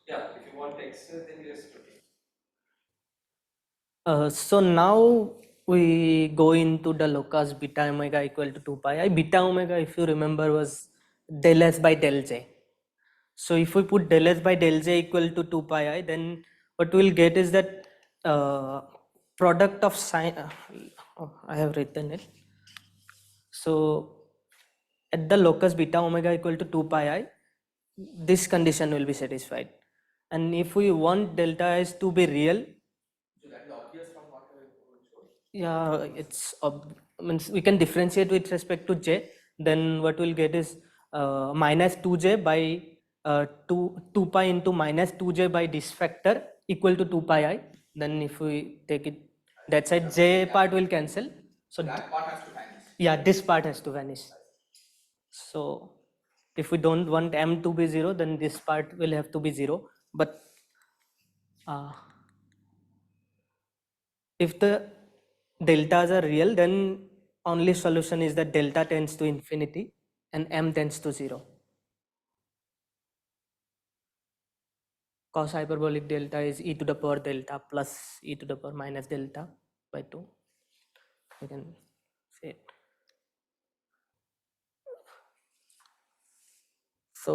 Yeah, if you want X, then you just rotate. So now we go into the locus beta omega equal to 2 pi I. Beta omega, if you remember, was del s by del j. So if we put del s by del j equal to 2 pi I, then what we'll get is that product of sine. I have written it. So at the locus beta omega equal to 2 pi I, this condition will be satisfied. And if we want delta s to be real, yeah, it's means we can differentiate with respect to j. Then what we'll get is minus 2j by 2 pi into minus 2j by this factor equal to 2 pi I. Then if we take it that side, j part will cancel. So that part has to vanish. yeah, this part has to vanish. So if we don't want m to be 0, then this part will have to be 0. But if the deltas are real, then only solution is that delta tends to infinity and m tends to 0. Cos hyperbolic delta is e to the power delta plus e to the power minus delta by 2. You can say it. So,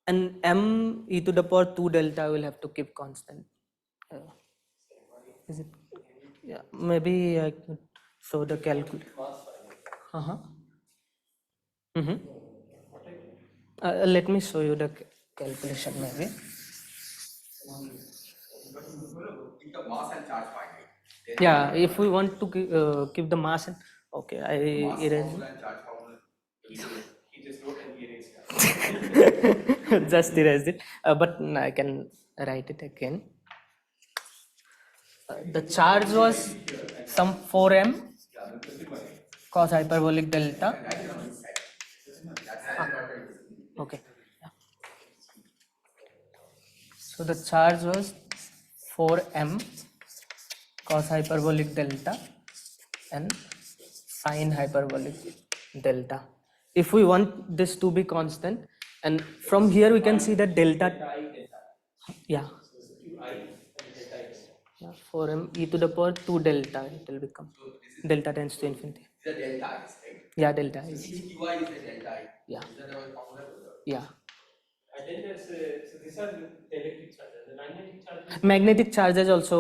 and m e to the power 2 delta will have to keep constant. Is it? Yeah, maybe I could show the calculation. Let me show you the calculation maybe. Keep the mass and charge finite. Then Yeah, if we want to keep the mass, and okay, I mass erase formula and charge formula. He just wrote and he erased it. it. Just erased it, but I can write it again. The charge was some 4m cos hyperbolic delta. Okay. Yeah. So the charge was 4m cos hyperbolic delta and sine hyperbolic delta. If we want this to be constant, and from here we can see that delta, yeah, 4m e to the power 2 delta, it will become delta tends to infinity. The delta is right. Yeah, delta is, Qi is the delta I. yeah, Is that our formula? yeah. And then there's so these are the electric charges. The magnetic charges. Magnetic charges also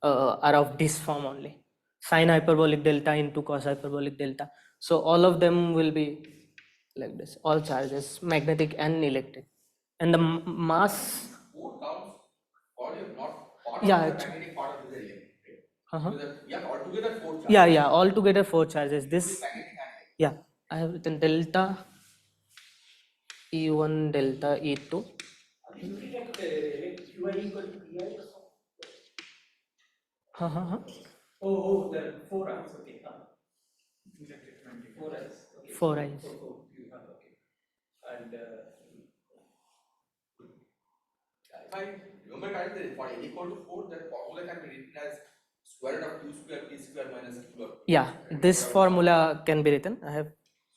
are of this form only, sine hyperbolic delta into cos hyperbolic delta. So all of them will be like this, all charges, magnetic and electric. And the mass, 4 counts all your not part yeah, of the magnetic, part of the electric. uh-huh. We have altogether 4 charges. Yeah, altogether 4 charges. This, Magnetic and electric. yeah, I have written delta E1 delta E2. QI equal to PI or something. Uh-huh. Oh, there are 4 eyes. Okay. 4 eyes. 4 eyes. Okay. And If I remember correctly, for n equal to 4, that formula can be written as square root of q square p square minus q of p. Yeah, this formula can be written. I have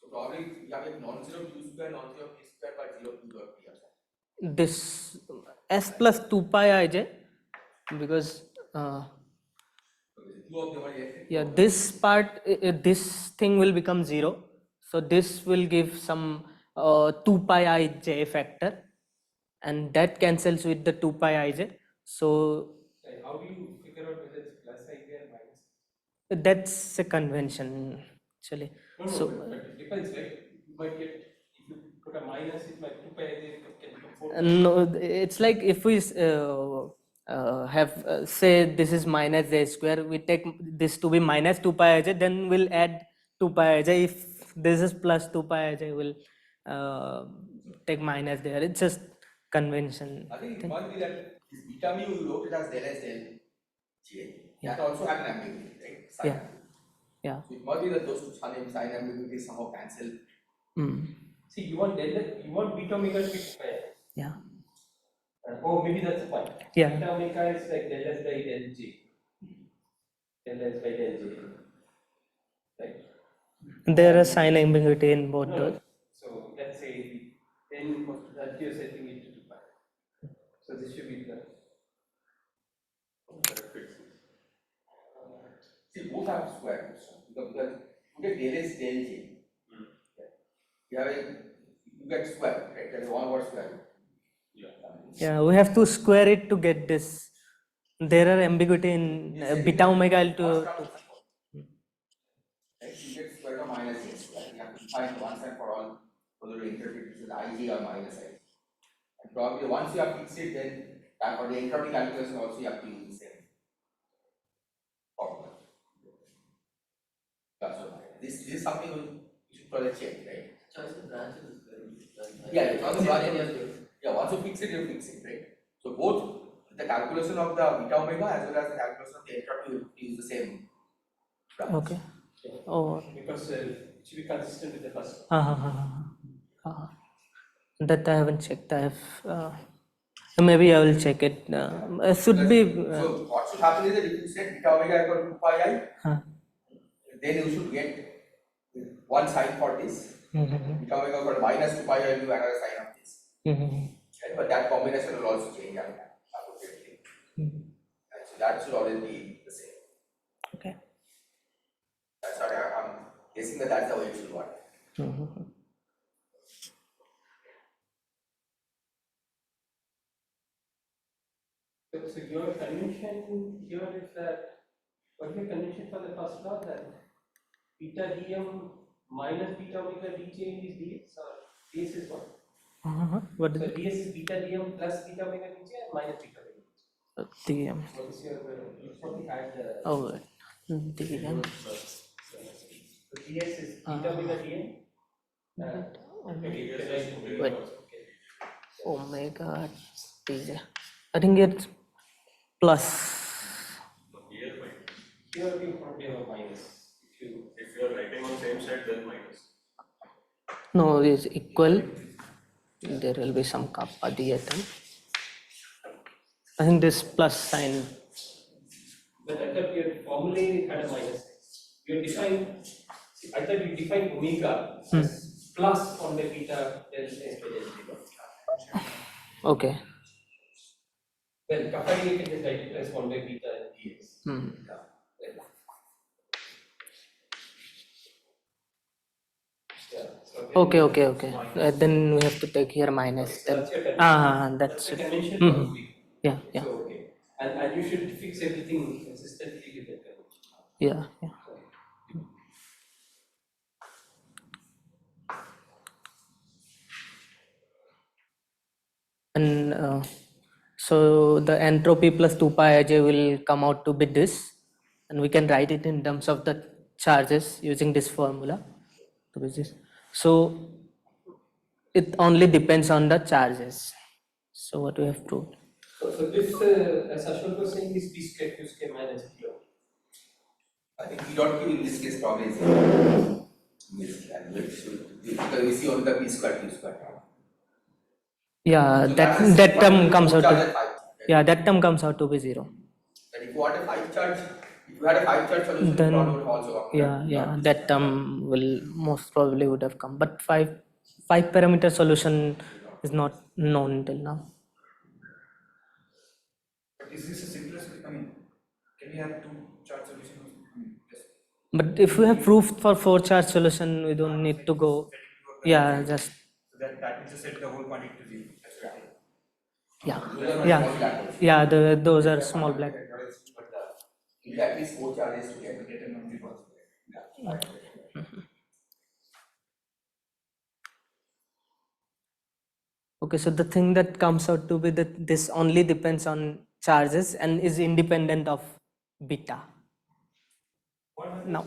So probably we have a non-zero q square, non-zero p square by 0 q of p or something. this s plus 2 pi ij, because Two of them are electric. yeah, this part, this thing will become 0. So this will give some 2 pi ij factor, and that cancels with the 2 pi ij. So How do you figure out whether it's plus ij or minus? that's a convention actually. No, So but it depends, right? You might get, if you put a minus, it might 2 pi ij can become 4 pi. no, it's like if we have say this is minus j square, we take this to be minus 2 pi ij, then we'll add 2 pi ij. If this is plus 2 pi ij, we'll take minus there. It's just convention I think it thing. must be that this beta mu you wrote it as del S del J. That also had an ambiguity, right? Sign Yeah. ambiguity. Yeah. So it must be that those two sign ambiguity somehow cancel. Mm. See, you want beta omega to be 2 pi. Yeah. Oh, maybe that's the point. Yeah. Beta omega is like del S by del J. Del S by del J. Right? There are sign ambiguity in both No, those. so let's say then that you're setting it to 2 pi. So this should be the See, both have square roots. Because you get del S del J. You have you get square, right? There is one over square root. Yeah, we have to square it to get this. There are ambiguity in beta omega to Right? You get square root of minus j square. You have to define once and for all whether to interpret this as ij or minus I. And probably once you have fixed it, then for the entropy calculation also you have to use the same formula. So this is something you should probably check, right? Choice of branches is very Once you fix it, you fix it, right? So both the calculation of the beta omega as well as the calculation of the entropy will use the same branch. okay. Oh, because it should be consistent with the first. that I haven't checked. I have maybe I will check it. Should be. So what should happen is that if you set beta omega equal to 2 pi I, then you should get one sign for this. Beta omega equal to minus 2 pi I will give another sign of this. Right? But that combination will also change appropriately. And so that should always be the same. Okay. That's what I'm guessing that that's the way it should work. So your convention here is that, what is your convention for the first law, that beta dm minus beta omega dj is dx, or ds is what? What So is ds is beta dm plus beta omega dj and minus beta omega dj. DM? What is your, you probably had the, Oh, DM. so ds is beta omega dm. Wait. Omega DJ. I think it's plus. Here you probably have a minus. If you are writing on same side, then minus. No, it's equal. There will be some kappa the atom. I think this plus sign. But I thought your formulae had a minus. You defined, I thought you defined omega as plus on the beta del S by del J. Okay. Well, kappa you can just write it as 1 by beta dx. Okay. Then we have to take here minus. So that's your convention. That's The it. convention must be. Yeah. So, okay. And you should fix everything consistently with the convention. Yeah. And so the entropy plus 2 pi ij will come out to be this, and we can write it in terms of the charges using this formula to be this. So it only depends on the charges. So what we have proved. So this, as Ashwin was saying, is p square q square minus p. I think P dot Q in this case probably is because we see only the P square Q square. Yeah, So that term comes out charge to, at 5. yeah, that term comes out to be 0. But if you want a 5 charge, if you had a 5 charge solution, Then the problem would also work. yeah, that term will most probably would have come, but five parameter solution is not known till now. But is this a simplest? I mean, can we have 2 chart solutions? I mean, just But if we have proof for 4 charge solution, we don't need to go. Yeah, just So that will just set the whole quantity to zero. That's right. Yeah, those are small black. You need at least 4 charges to get Get a number possible. Okay, so the thing that comes out to be that this only depends on charges and is independent of beta. Now,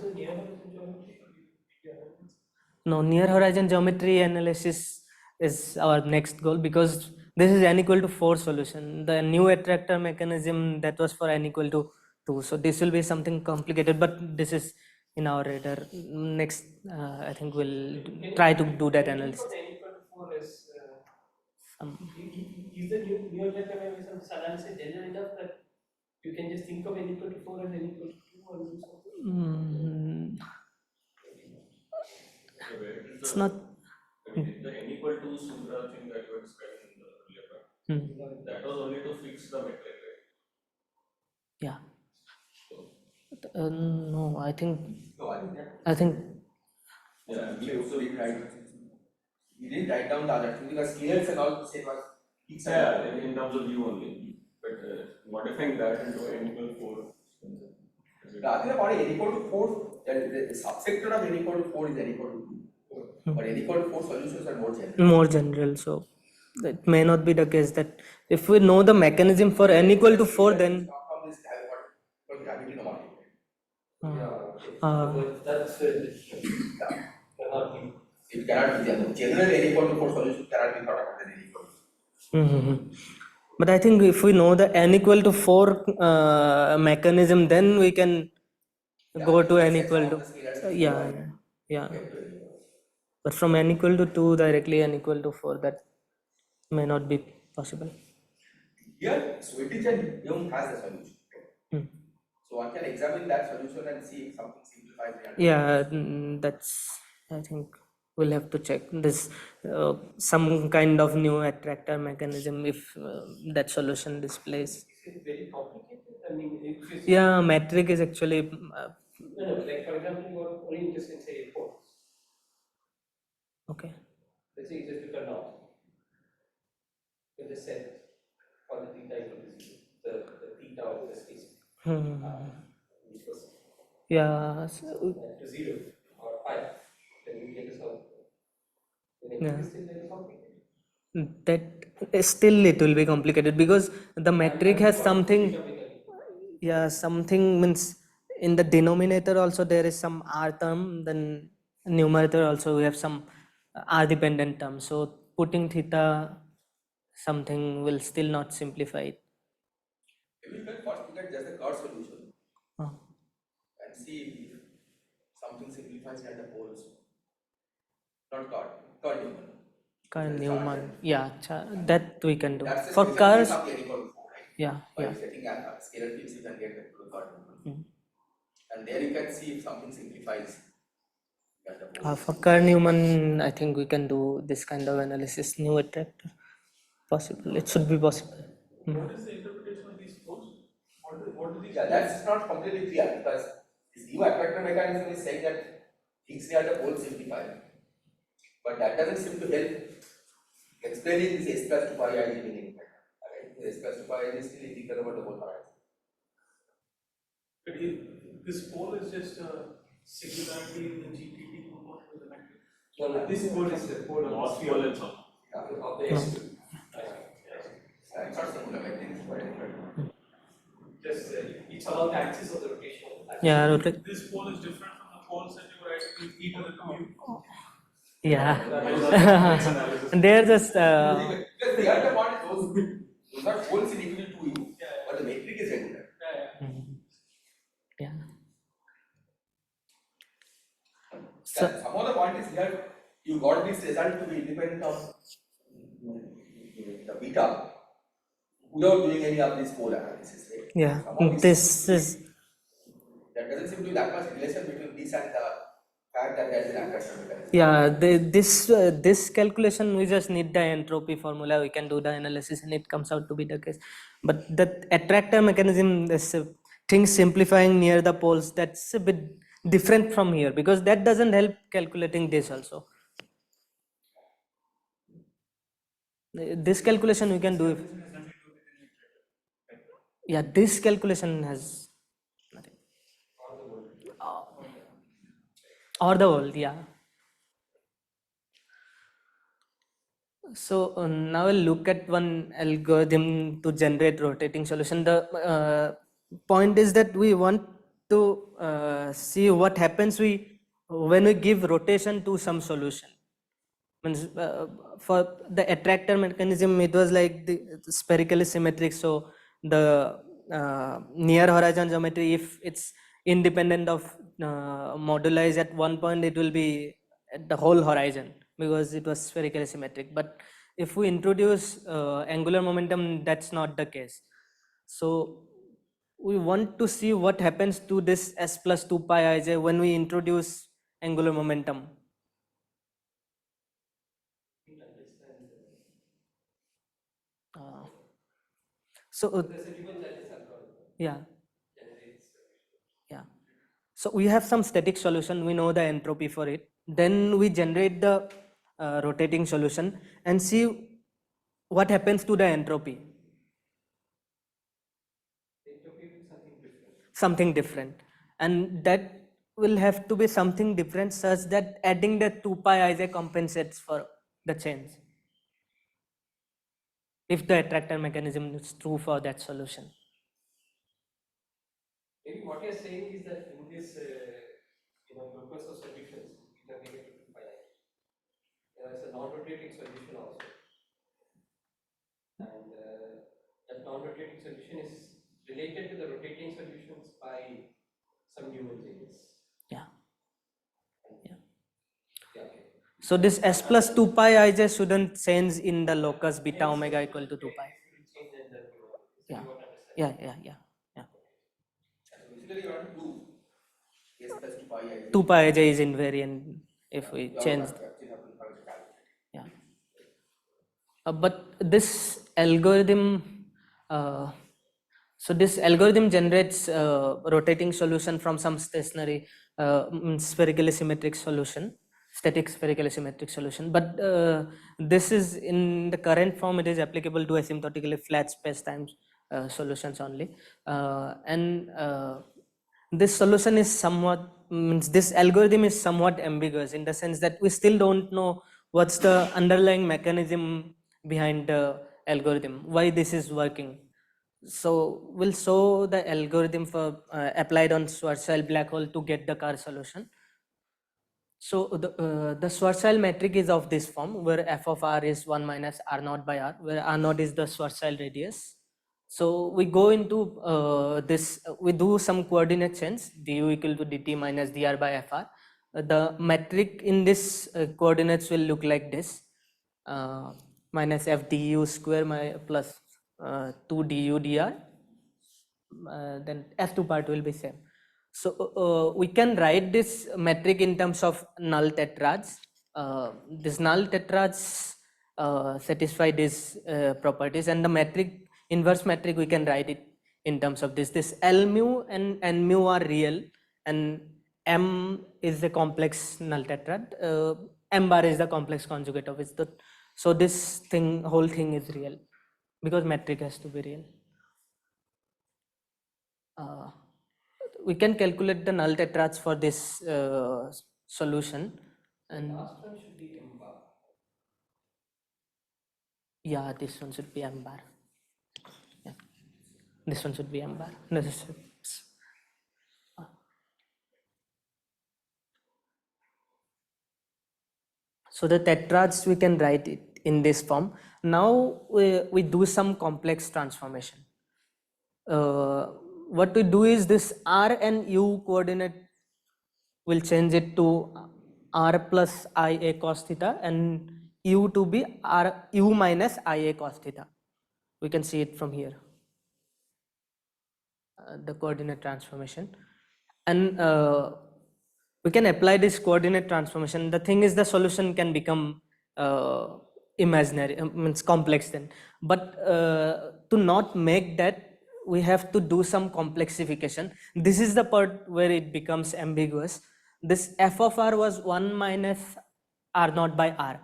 no, near horizon geometry analysis is our next goal because this is n equal to 4 solution. The new attractor mechanism that was for n equal to 2. So this will be something complicated, but this is in our radar. Next, I think we'll try to do that analysis. Is the new attractor mechanism analysis general enough that you can just think of n equal to 4 and n equal to 2 or do something? It's not. The n equal to SUGRA thing that you were describing in the earlier part, that was only to fix the metric, right? Yeah. No, I think. Yeah, we also didn't write. We didn't write down the other thing because scales and all same was fixed. Yeah, in terms of view only. But modifying that into n equal to 4. The other part n equal to 4, the subsector of n equal to 4 is n equal to 2. But n equal to 4 solutions are more general. More general, so it may not be the case that if we know the mechanism for n equal to 4, then. From this gravity normal. That's It cannot be the general n equal to 4 solution cannot be thought of as n equal to 4. But I think if we know the n equal to 4 mechanism, then we can go to n equal to. Yeah. But from n equal to 2 directly n equal to 4, that may not be possible. Here, Sweetich and Young has a solution. So one can examine that solution and see if something simplifies the Yeah, that's, I think we'll have to check this some kind of new attractor mechanism if that solution displays. It's very complicated. I mean, if you Yeah, metric is actually no, like for example, you are only interested in say force. okay. Let's say you just took a knot. You just set for the theta equal to 0, the theta of the space. Which was Yeah. to 0 or pi, then you get a solve. Yeah. It's still very complicated. That still it will be complicated because the metric has something. Yeah, something means in the denominator also there is some r term, then numerator also we have some r dependent term. So putting theta something will still not simplify it. You can first look at just the curve solution and see if something simplifies at the poles. Not curve Newman. Newman, yeah, that we can do. That's the For special curves, case of the n equal to 4, right? yeah. By setting a scalar fields, you can get the curve Newman. And there you can see if something simplifies at the poles. For Kerr Newman, I think we can do this kind of analysis. New attractor, possible. It should be possible. What is the interpretation of these poles? What do these? Yeah, that's not completely clear because this new attractor mechanism is saying that things near the poles simplify. But that doesn't seem to help explaining this s plus 2 pi I is meaning. Right? S plus 2 pi I is still integral over the whole horizon. But this pole is just singularity in the GTT component of the metric. No, this pole is the pole of North the pole sphere and south. of the S2. It's not singular, I think it's quite different. Just it's about the axis of the rotation. Yeah, This pole is different from the poles that you write with e to the 2u. yeah. They're just. Because the other part is those are poles in equal to u, but the metric is regular. Yeah. So, some of the point is here you got this result to be independent of the beta without doing any of this pole analysis, right? Yeah. Some of This is. There doesn't seem to be that much relation between this and the fact that there is an attractor mechanism. Yeah. This calculation we just need the entropy formula. We can do the analysis and it comes out to be the case. But the attractor mechanism, this things simplifying near the poles, that's a bit different from here because that doesn't help calculating this also. This calculation we can do if, yeah, this calculation has nothing. Or the world, yeah. So now we'll look at one algorithm to generate rotating solution. The point is that we want to see what happens when we give rotation to some solution. Means, for the attractor mechanism, it was like the spherically symmetric. So the near horizon geometry, if it's independent of moduli at one point, it will be at the whole horizon because it was spherically symmetric. But if we introduce angular momentum, that's not the case. So we want to see what happens to this s plus 2 pi ij when we introduce angular momentum. So yeah, yeah. So we have some static solution. We know the entropy for it. Then we generate the rotating solution and see what happens to the entropy. Something different, and that will have to be something different such that adding the 2 pi ij compensates for the change. If the attractor mechanism is true for that solution. Maybe what you're saying is that in this, locus of solutions, you can make it to pi. There is a non-rotating solution also, and that non-rotating solution is related to the rotating solutions by some Newman changes. Yeah. Yeah. Yeah, okay. So this s plus 2 pi ij shouldn't change in the locus beta omega equal to 2 pi. Yeah. Yeah, yeah, yeah, yeah. So basically, you want to do s plus 2 pi I. 2 pi ij is invariant if we change. Yeah. But this algorithm, so this algorithm generates rotating solution from some stationary spherically symmetric solution, static spherically symmetric solution. But this is in the current form, it is applicable to asymptotically flat space-time solutions only. This solution is somewhat, this algorithm is somewhat ambiguous in the sense that we still don't know what's the underlying mechanism behind the algorithm, why this is working. So we'll show the algorithm for applied on Schwarzschild black hole to get the Kerr solution. So the Schwarzschild metric is of this form, where f of r is 1 minus r naught by r, where r naught is the Schwarzschild radius. So we go into this, we do some coordinate change, du equal to dt minus dr by fr. The metric in this coordinates will look like this, minus f du square plus 2 du dr, then f2 part will be same. So we can write this metric in terms of null tetrads. This null tetrads satisfy these properties, and the metric, inverse metric, we can write it in terms of this. This L mu and N mu are real, and M is the complex null tetrad. M bar is the complex conjugate of it. So this thing, whole thing is real because metric has to be real. We can calculate the null tetrads for this solution, and Last one should be m bar. yeah, this one should be m bar. Yeah. This one should be m bar. No, this is, so the tetrads we can write it in this form. Now we do some complex transformation. What we do is this r and u coordinate will change it to r plus ia cos theta and u to be u minus ia cos theta. We can see it from here, the coordinate transformation, and we can apply this coordinate transformation. The thing is, the solution can become imaginary, means complex then. But to not make that, we have to do some complexification. This is the part where it becomes ambiguous. This f of r was 1 minus r naught by r.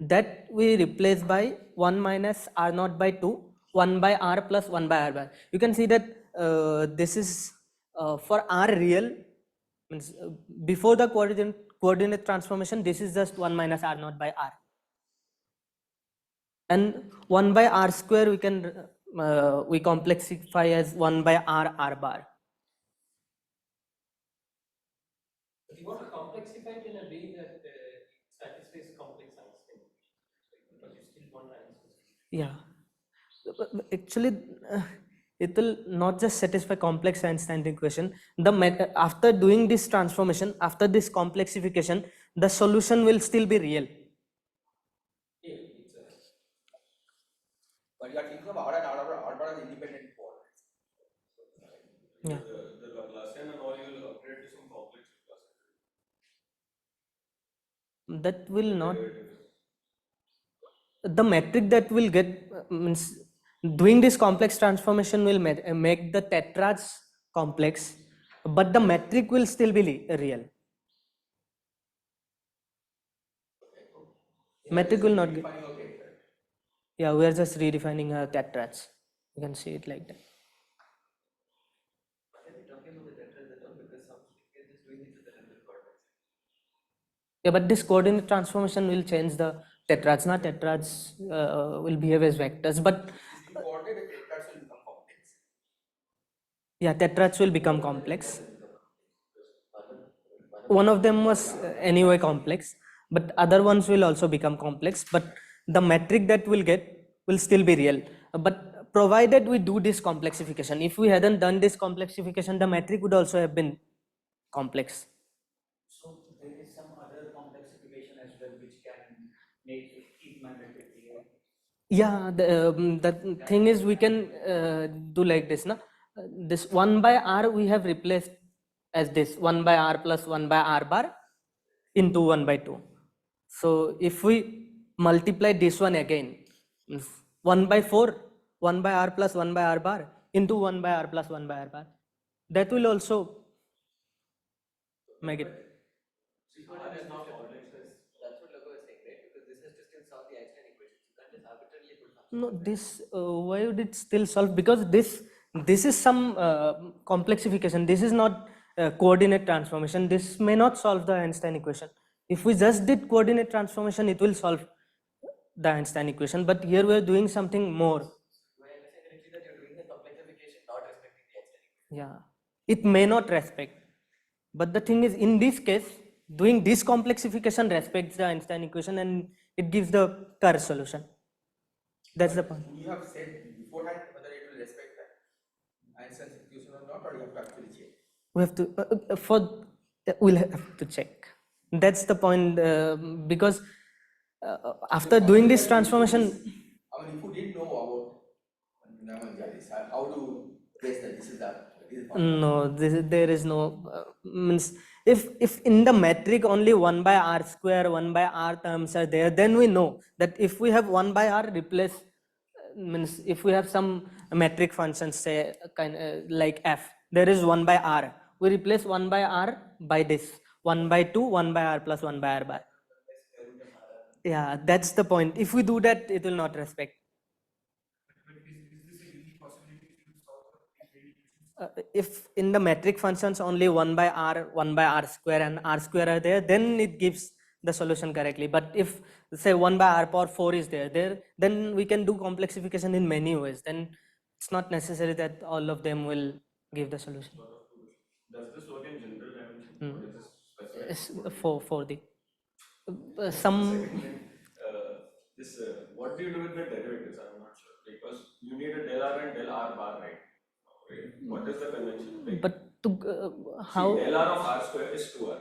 that we replace by 1 minus r naught by 2, 1 by r plus 1 by r bar. You can see that this is for r real, means before the coordinate transformation, this is just 1 minus r naught by r. And 1 by r square we can we complexify as 1 by r bar. You want to complexify it in a way that satisfies complex Einstein, because you still want answers. Yeah, but actually it will not just satisfy complex Einstein equation. After doing this transformation, after this complexification, the solution will still be real. But you are thinking of R and R bar as independent poles. Yeah. The Laplacian and all, you will upgrade to some complex Laplacian. That will not. The metric that will get means doing this complex transformation will make the tetrads complex, but the metric will still be real. Metric will not get. Yeah, we are just redefining our tetrads. You can see it like that. Yeah, but this coordinate transformation will change the tetrads. Not tetrads will behave as vectors, but Coordinate tetrads will become complex. yeah, tetrads will become complex. One of them was anyway complex, but other ones will also become complex, but the metric that we'll get will still be real. But provided we do this complexification, if we hadn't done this complexification, the metric would also have been complex. So there is some other complexification as well which can keep my metric real. Yeah, the thing is we can do like this, na? This 1 by r we have replaced as this 1 by r plus 1 by r bar into 1 by 2. So if we multiply this one again, 1 by 4, 1 by r plus 1 by r bar into 1 by r plus 1 by r bar, that will also make it. That's what Logo was saying, right? Because this has to still solve the Einstein equations. You can't just arbitrarily put functions. No, this why would it still solve? Because this is some complexification. This is not coordinate transformation. This may not solve the Einstein equation. If we just did coordinate transformation, it will solve the Einstein equation. But here we are doing something more. Do I understand correctly that you're doing the complexification not respecting the Einstein equation? Yeah, it may not respect. But the thing is, in this case, doing this complexification respects the Einstein equation and it gives the curve solution. That's the point. You have said beforehand whether it will respect that Einstein's equation or not, or you have to actually check. We have to we'll have to check. That's the point because after doing this transformation. I mean, if you didn't know about Namanjalis, how do you guess that this is that? No, there is no means if in the metric only 1 by r square, 1 by r terms are there, then we know that if we have 1 by r replace means if we have some metric function, say like f, there is 1 by r, we replace 1 by r by this 1 by 2, 1 by r plus 1 by r bar. Yeah, that's the point. If we do that, it will not respect. If in the metric functions only 1 by r square and r square are there, then it gives the solution correctly. But if say 1 by r power 4 is there, then we can do complexification in many ways. Then it's not necessary that all of them will give the solution. Does this work in general dimension? What is this specific? For the some. What do you do with the derivatives? I'm not sure, because you need a del r and del r bar, right? What is the convention? Like, but to how? See, del r of r square is 2r.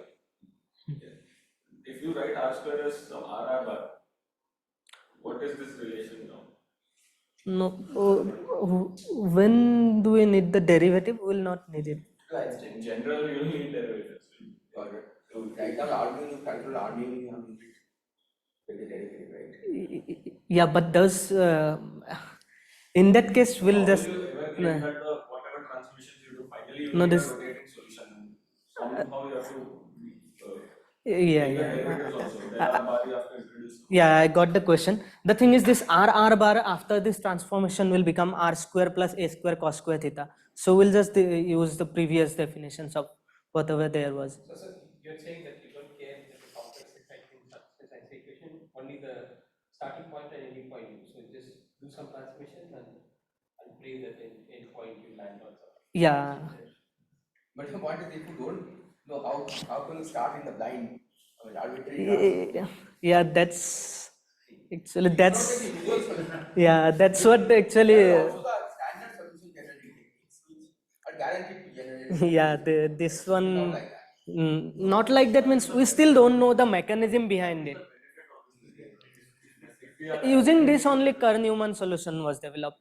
If you write r square as some r bar, what is this relation now? No, when do we need the derivative? We will not need it. In general, you need derivatives. To write down R, you calculate R, you have to get the derivative, right? Yeah, but does in that case we'll just. You ever claim that whatever transformations you do, finally you No, need a this. rotating solution. Somehow you have to Yeah. derivatives also. Del r bar you have to introduce. Yeah, I got the question. The thing is, this r bar after this transformation will become r square plus a square cos square theta. So we'll just use the previous definitions of whatever there was. So you're saying that you don't care that the complex is in substance equation, only the starting point and ending point. So just do some transformation and play that in any point you land on something. Yeah. But the point is, if you don't know how can you start in the blind? I mean, arbitrary Yeah, yeah, that's actually It's not that's like a universal solution. yeah, that's what There actually are also the standard solution generating techniques which are guaranteed to generate. yeah, this Not one like that. not like that means we still don't know the mechanism behind it. Using this only Kerr-Newman solution was developed.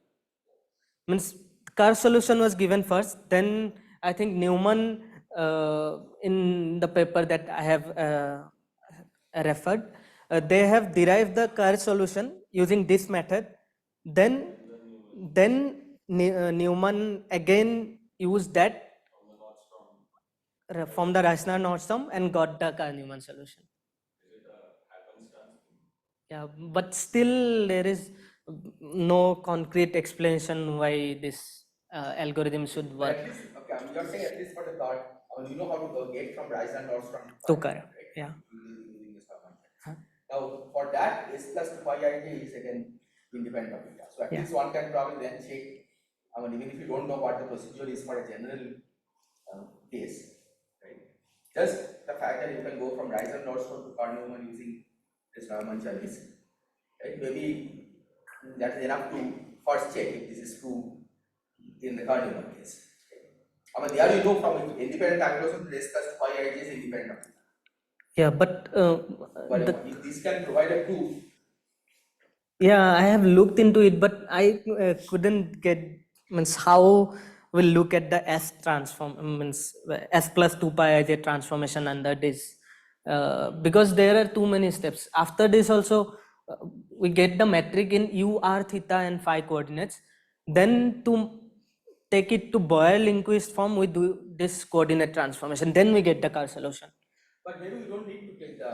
Means Kerr solution was given first, then I think Newman in the paper that I have referred, they have derived the Kerr solution using this method. Then Newman again used that from the rational Nordstrom and got the Kerr-Newman solution. Yeah, but still there is no concrete explanation why this algorithm should But work. at least, okay, I mean, you're saying at least for the thought, I mean, you know how to get from rise and loss from To pi, Kerr, right? yeah. Using this function. Now, for that, s plus 2 pi I j is again independent of theta. So at Yeah. least one can probably then check, I mean, even if you don't know what the procedure is for a general case, right? Just the fact that you can go from rise and loss to Kerr-Newman using this Neumann Chinese, right? Maybe that is enough to first check if this is true in the Kerr-Newman case. I mean, there you know from independent calculation, this plus pi I j is independent of theta. Yeah, but But if this can provide a proof, yeah, I have looked into it, but I couldn't get means how we'll look at the S transform means S plus 2 pi ij transformation under this because there are too many steps. After this also we get the metric in u r theta and phi coordinates. Then to take it to Boyer-Lindquist form, we do this coordinate transformation. Then we get the Kerr solution. but maybe you don't need to take the.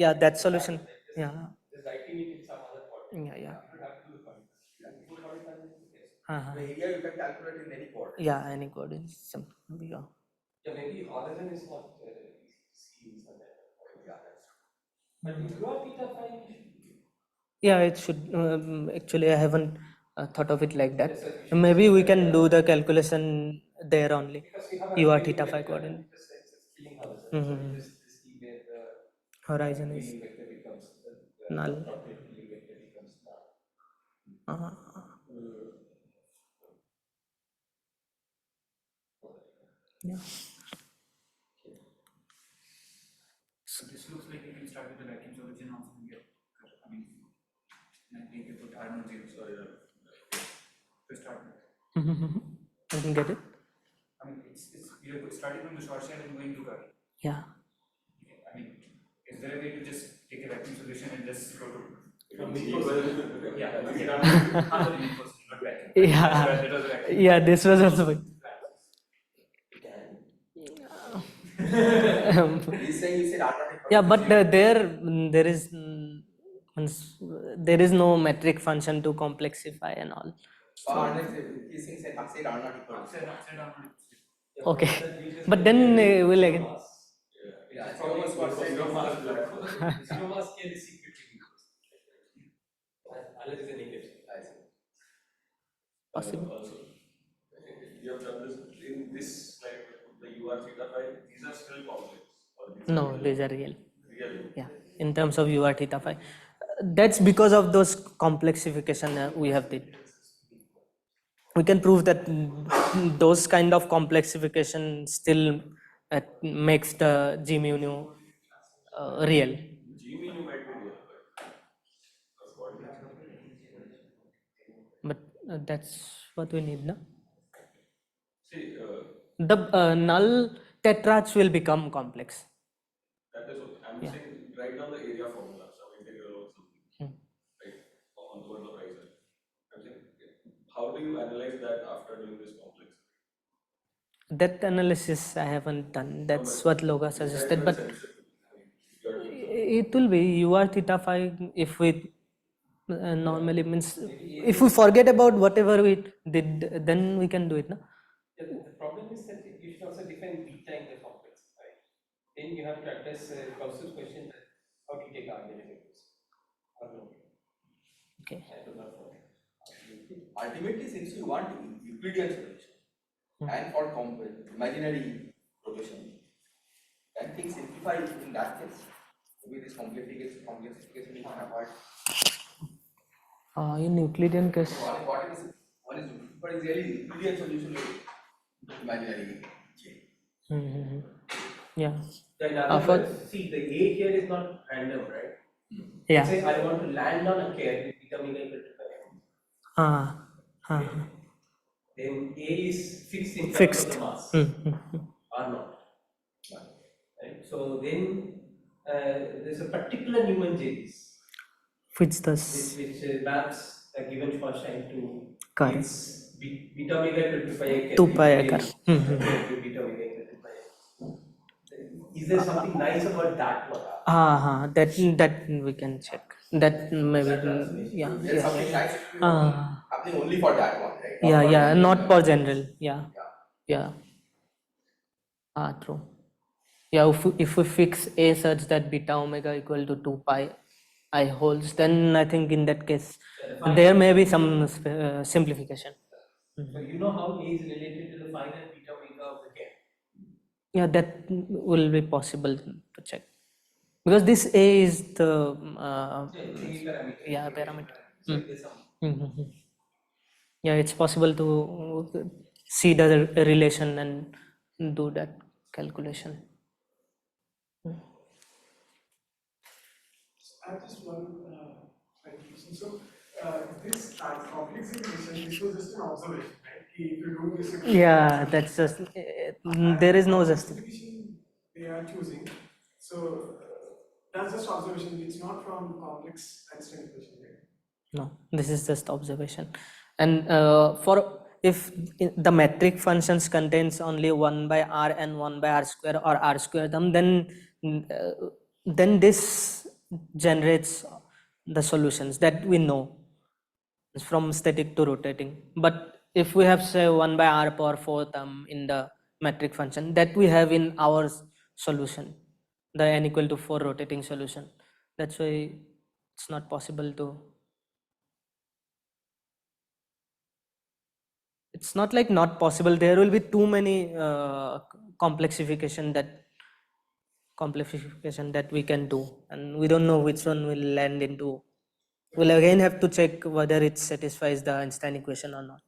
Yeah, that solution. Yeah. Just writing it in some other point. Yeah, yeah. You don't have to do the point. Full point analysis, yes. The area you can calculate in any port. Yeah, any coordinates. Yeah. Yeah, maybe horizon is not seen somewhere. Yeah, that's true. But if you are theta phi, Yeah, it should. Actually, I haven't thought of it like that. Maybe we can do the calculation there only. because you have You are a theta phi coordinate. it's killing horizon. Mhm. So this where the Horizon is killing vector becomes null. appropriate killing vector becomes null. Yeah. So this looks like we can start with the vacuum solution also and get, I mean, and we can put R0 to start with. I didn't get it. I mean, we are starting from the short side and going to Kerr. Yeah. I mean, is there a way to just take a vacuum solution and just go to yeah, other universe, not vacuum. Yeah. That was vacuum. Yeah, this was also. He's saying you said R0 Yeah, but there is there is no metric function to complexify and all. he's saying said R0 equal. Okay, but then we'll again. Yeah, zero mass was said. Zero mass scale is secretly unless it's a negative. Possible. Also, you have done this in this slide, the UR theta phi, these are still complex. Or these No, are these are real. real. Yeah, in terms of UR theta phi. That's because of those complexification we have did. We can prove that those kind of complexification still makes the G mu nu real. G mean you might be real, But that's what we need, no? see, The null tetrads will become complex. that is okay. I'm Yeah. saying write down the area formula, some integral or something, right, on towards the horizon. I'm saying, how do you analyze that after doing this complex? That analysis I haven't done. That's what Loga suggested. But It will be u r theta phi if we normally means if we forget about whatever we did, then we can do it. No? The problem is that you should also define beta in the complex, right? Then you have to address Gauss's question that how do you take arguments? Or no? Okay. I don't know. Ultimately, since you want Euclidean solution and for imaginary rotation, can things simplify in that case? Maybe this complexification we can avoid. In Euclidean case. One is really Euclidean solution to imaginary chain. Yeah. In other words, see, the A here is not random, right? Yeah. Say I want to land on a care with becoming equal to then A is fixed in terms of the mass or not. Right? So then there's a particular Newman J Which does which maps a given Schwarzschild to correct. its beta omega equal to pi a 2 pi a car. beta omega equal to pi a. Is there something nice about that one? That we can check. That maybe yeah. There's something nice happening only for that one, right? Yeah, not for general. Yeah. True. Yeah, if we fix A such that beta omega equal to 2 pi I holds, then I think in that case there may be some simplification. So you know how A is related to the finite beta omega of the care. Yeah, that will be possible to check because this A is the parameter. Yeah, it's possible to see the relation and do that calculation. I have just one clarification. So, this complexity, this was just an observation, right? If you do this, Yeah, that's just there is no justification they are choosing. So, that's just observation. It's not from complex Einstein equation, right? No, this is just observation. And for if the metric functions contains only 1 by r and 1 by r square or r square term, then this generates the solutions that we know from static to rotating. But if we have say 1 by r power 4 term in the metric function that we have in our solution, the n equal to 4 rotating solution, that's why it's not possible to. It's not like not possible. There will be too many complexification that we can do, and we don't know which one will land into. We'll again have to check whether it satisfies the Einstein equation or not.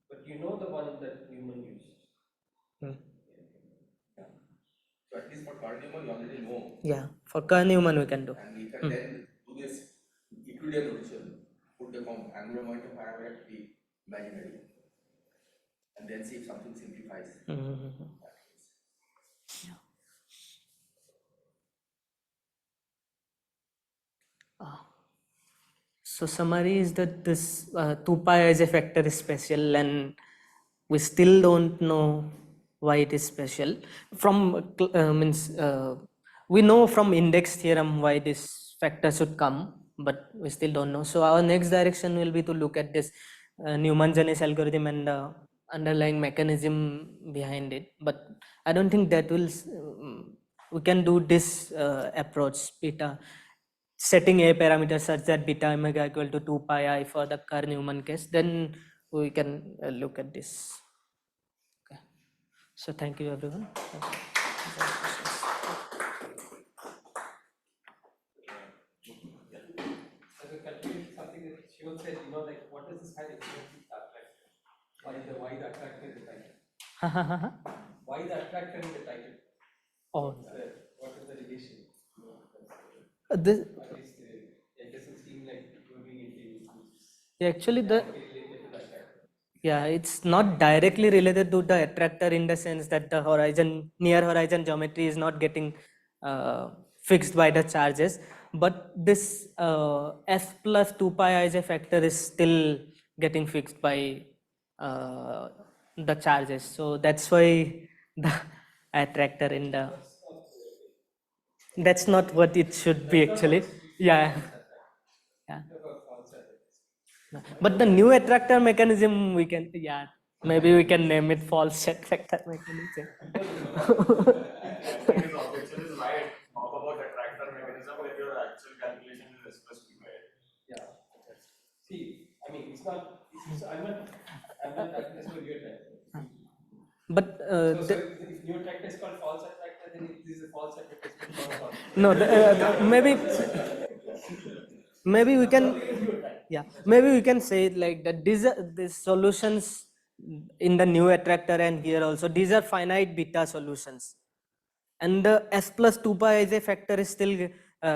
But you know the one that Newman used. So at least for Kerr-Newman, you already know. Yeah, for Kerr-Newman we can do. And we can then do this Euclidean rotation, put the angular momentum parameter to be imaginary, and then see if something simplifies. So summary is that this 2 pi as a factor is special, and we still don't know why it is special. From we know from index theorem why this factor should come, but we still don't know. So our next direction will be to look at this Newman-Janis algorithm and the underlying mechanism behind it. But I don't think that will. We can do this approach beta. Setting a parameter such that beta omega equal to 2 pi I for the Kerr-Newman case, then we can look at this. Okay. So thank you everyone. So to calculate something that Shivam said, like what does this have in attractor? Why the attractor in the title? Why the attractor in the title? Oh. What is the relation? This, At least it doesn't seem like doing it actually related to the attractor. Yeah, it's not directly related to the attractor in the sense that the near horizon geometry is not getting fixed by the charges, but this s plus 2 pi I as a factor is still getting fixed by the charges. So that's why the attractor in the That's not what it should be actually. Yeah. Yeah. But the new attractor mechanism we can, yeah, maybe we can name it false attractor mechanism. I think his objection is right. Talk about attractor mechanism when your actual calculation is expressed to right. Yeah. See, I mean, I'm not arguing for your attractor. But So if new attractor is called false attractor, then it is a false attractor is called false. no, maybe we can, yeah, maybe we can say it like that. These solutions in the new attractor and here also, these are finite beta solutions, and the s plus 2 pi as a factor is still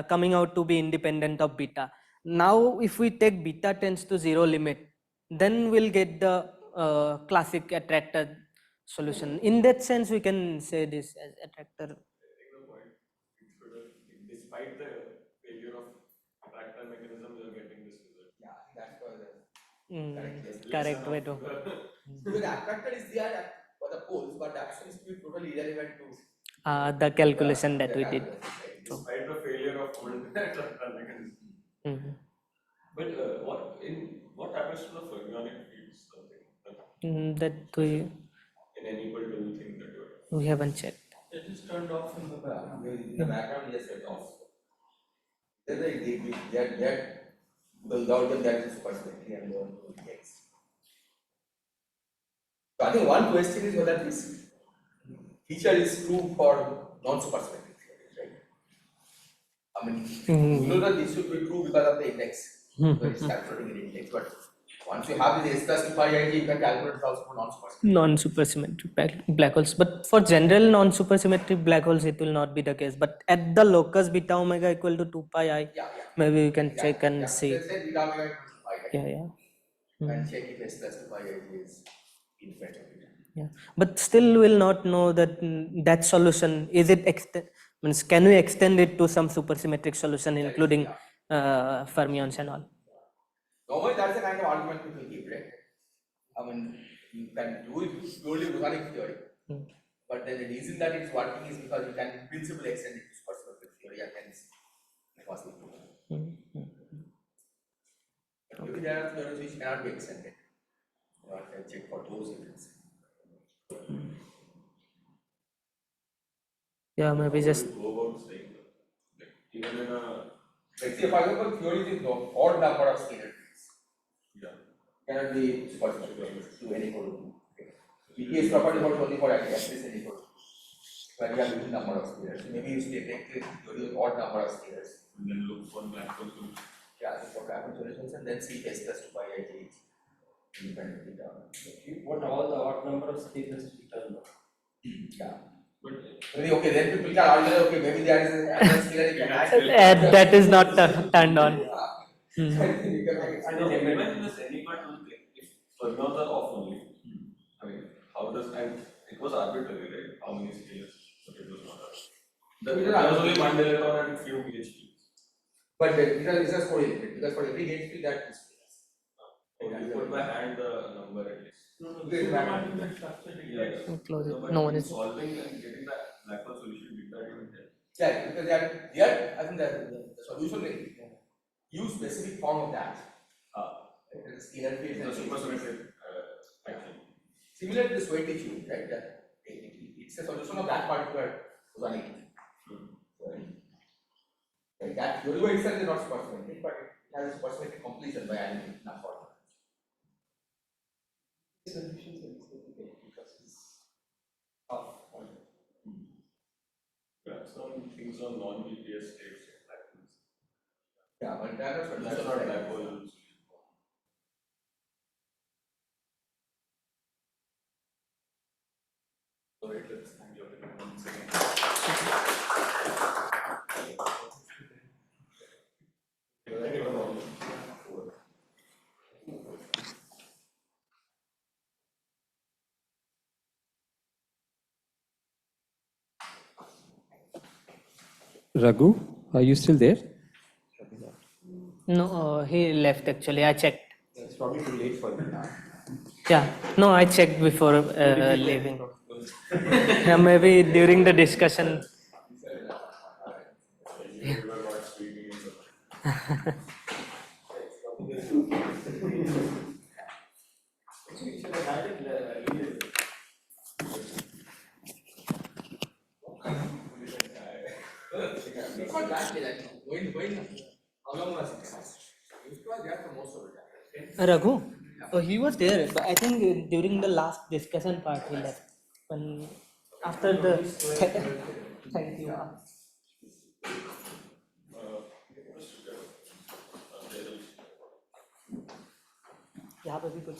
coming out to be independent of beta. Now if we take beta tends to 0 limit, then we'll get the classic attractor solution. In that sense we can say this as attractor. Taking the point, it should have, despite the failure of attractor mechanism, you are getting this result. Yeah, that's for the Correct way to. because the attractor is there for the poles, but that seems to be totally irrelevant to The calculation that we did. calculation, right? Despite the failure of old attractor mechanism. Mhm. But what happens to the fermionic fields? Something That we in any particular thing that you're. we haven't checked. It is turned off in the background. In the background, we just set off. Then they without them, that is supersymmetry and no x. So I think one question is whether this feature is true for non-supersymmetric theories, right? I mean, you know that this should be true because of the index, because it's calculating an index. But once you have this s plus 2 pi I j, you can calculate it also for non-supersymmetric. Non-supersymmetric black holes, but for general non-supersymmetric black holes it will not be the case. But at the locus beta omega equal to 2 pi I, maybe we can check and see. Let's say beta omega equals to pi I, Yeah. and check if s plus 2 pi I j is infinite. Yeah, but still we will not know that that solution is it means can we extend it to some supersymmetric solution including fermions and all. Normally, that's the kind of argument people give, right? I mean, you can do it purely Bosonic theory, but then the reason that it's working is because you can in principle extend it to supersymmetric theory and hence cosmic theory. But maybe there are theories which cannot be extended. Or can check for those events. Yeah, maybe just. Go about saying that. Like, even in a. Like, say, for example, theory is the odd number of scalar fields. Yeah. Cannot be supersymmetric to any equal to. PTS property holds only for at least n equal to. Where you have little number of scalars. So maybe you take the theory of odd number of scalars. And then look for black hole solution. Yeah, so for black hole solutions and then see s plus 2 pi I j independently down. If you want all the odd number of scalars to be turned off. Yeah. But Maybe okay, then people can argue okay, maybe there is another scalar you can add. That is not turned on. I know, even in this any part one thing, if fermions are off only, I mean, how does, and it was arbitrary, right? How many scalars? But it was not arbitrary. There was only one dilaton and few PhDs. But it is just correlated because for every gauge field that is scalars. You put by hand the number at least. Yeah. Close it. But No one in is. solving and getting the black hole solution, did that even help? Yeah, because they are I think the solution will use specific form of that. The scalar field The supersymmetric action. similar to the Sweaty field, right? It's a solution of that particular Bosonic. Right? That theory itself is not supersymmetric, but it has a supersymmetric completion by adding enough formula. Solutions are significant because it's off. Yeah, some things on non-BPS states. Yeah, but that's not That's not black hole solution. So wait, let's hang your opinion 1 second. Raghu, are you still there? No, he left actually. I checked. It's probably too late for you now. Yeah, no, I checked before leaving. Yeah, maybe during the discussion. It's not that late, I know. How long was it? It was there for most of the time. Raghu? Oh, he was there, but I think during the last discussion part he left. When after the thank you. यहाँ पे भी कुछ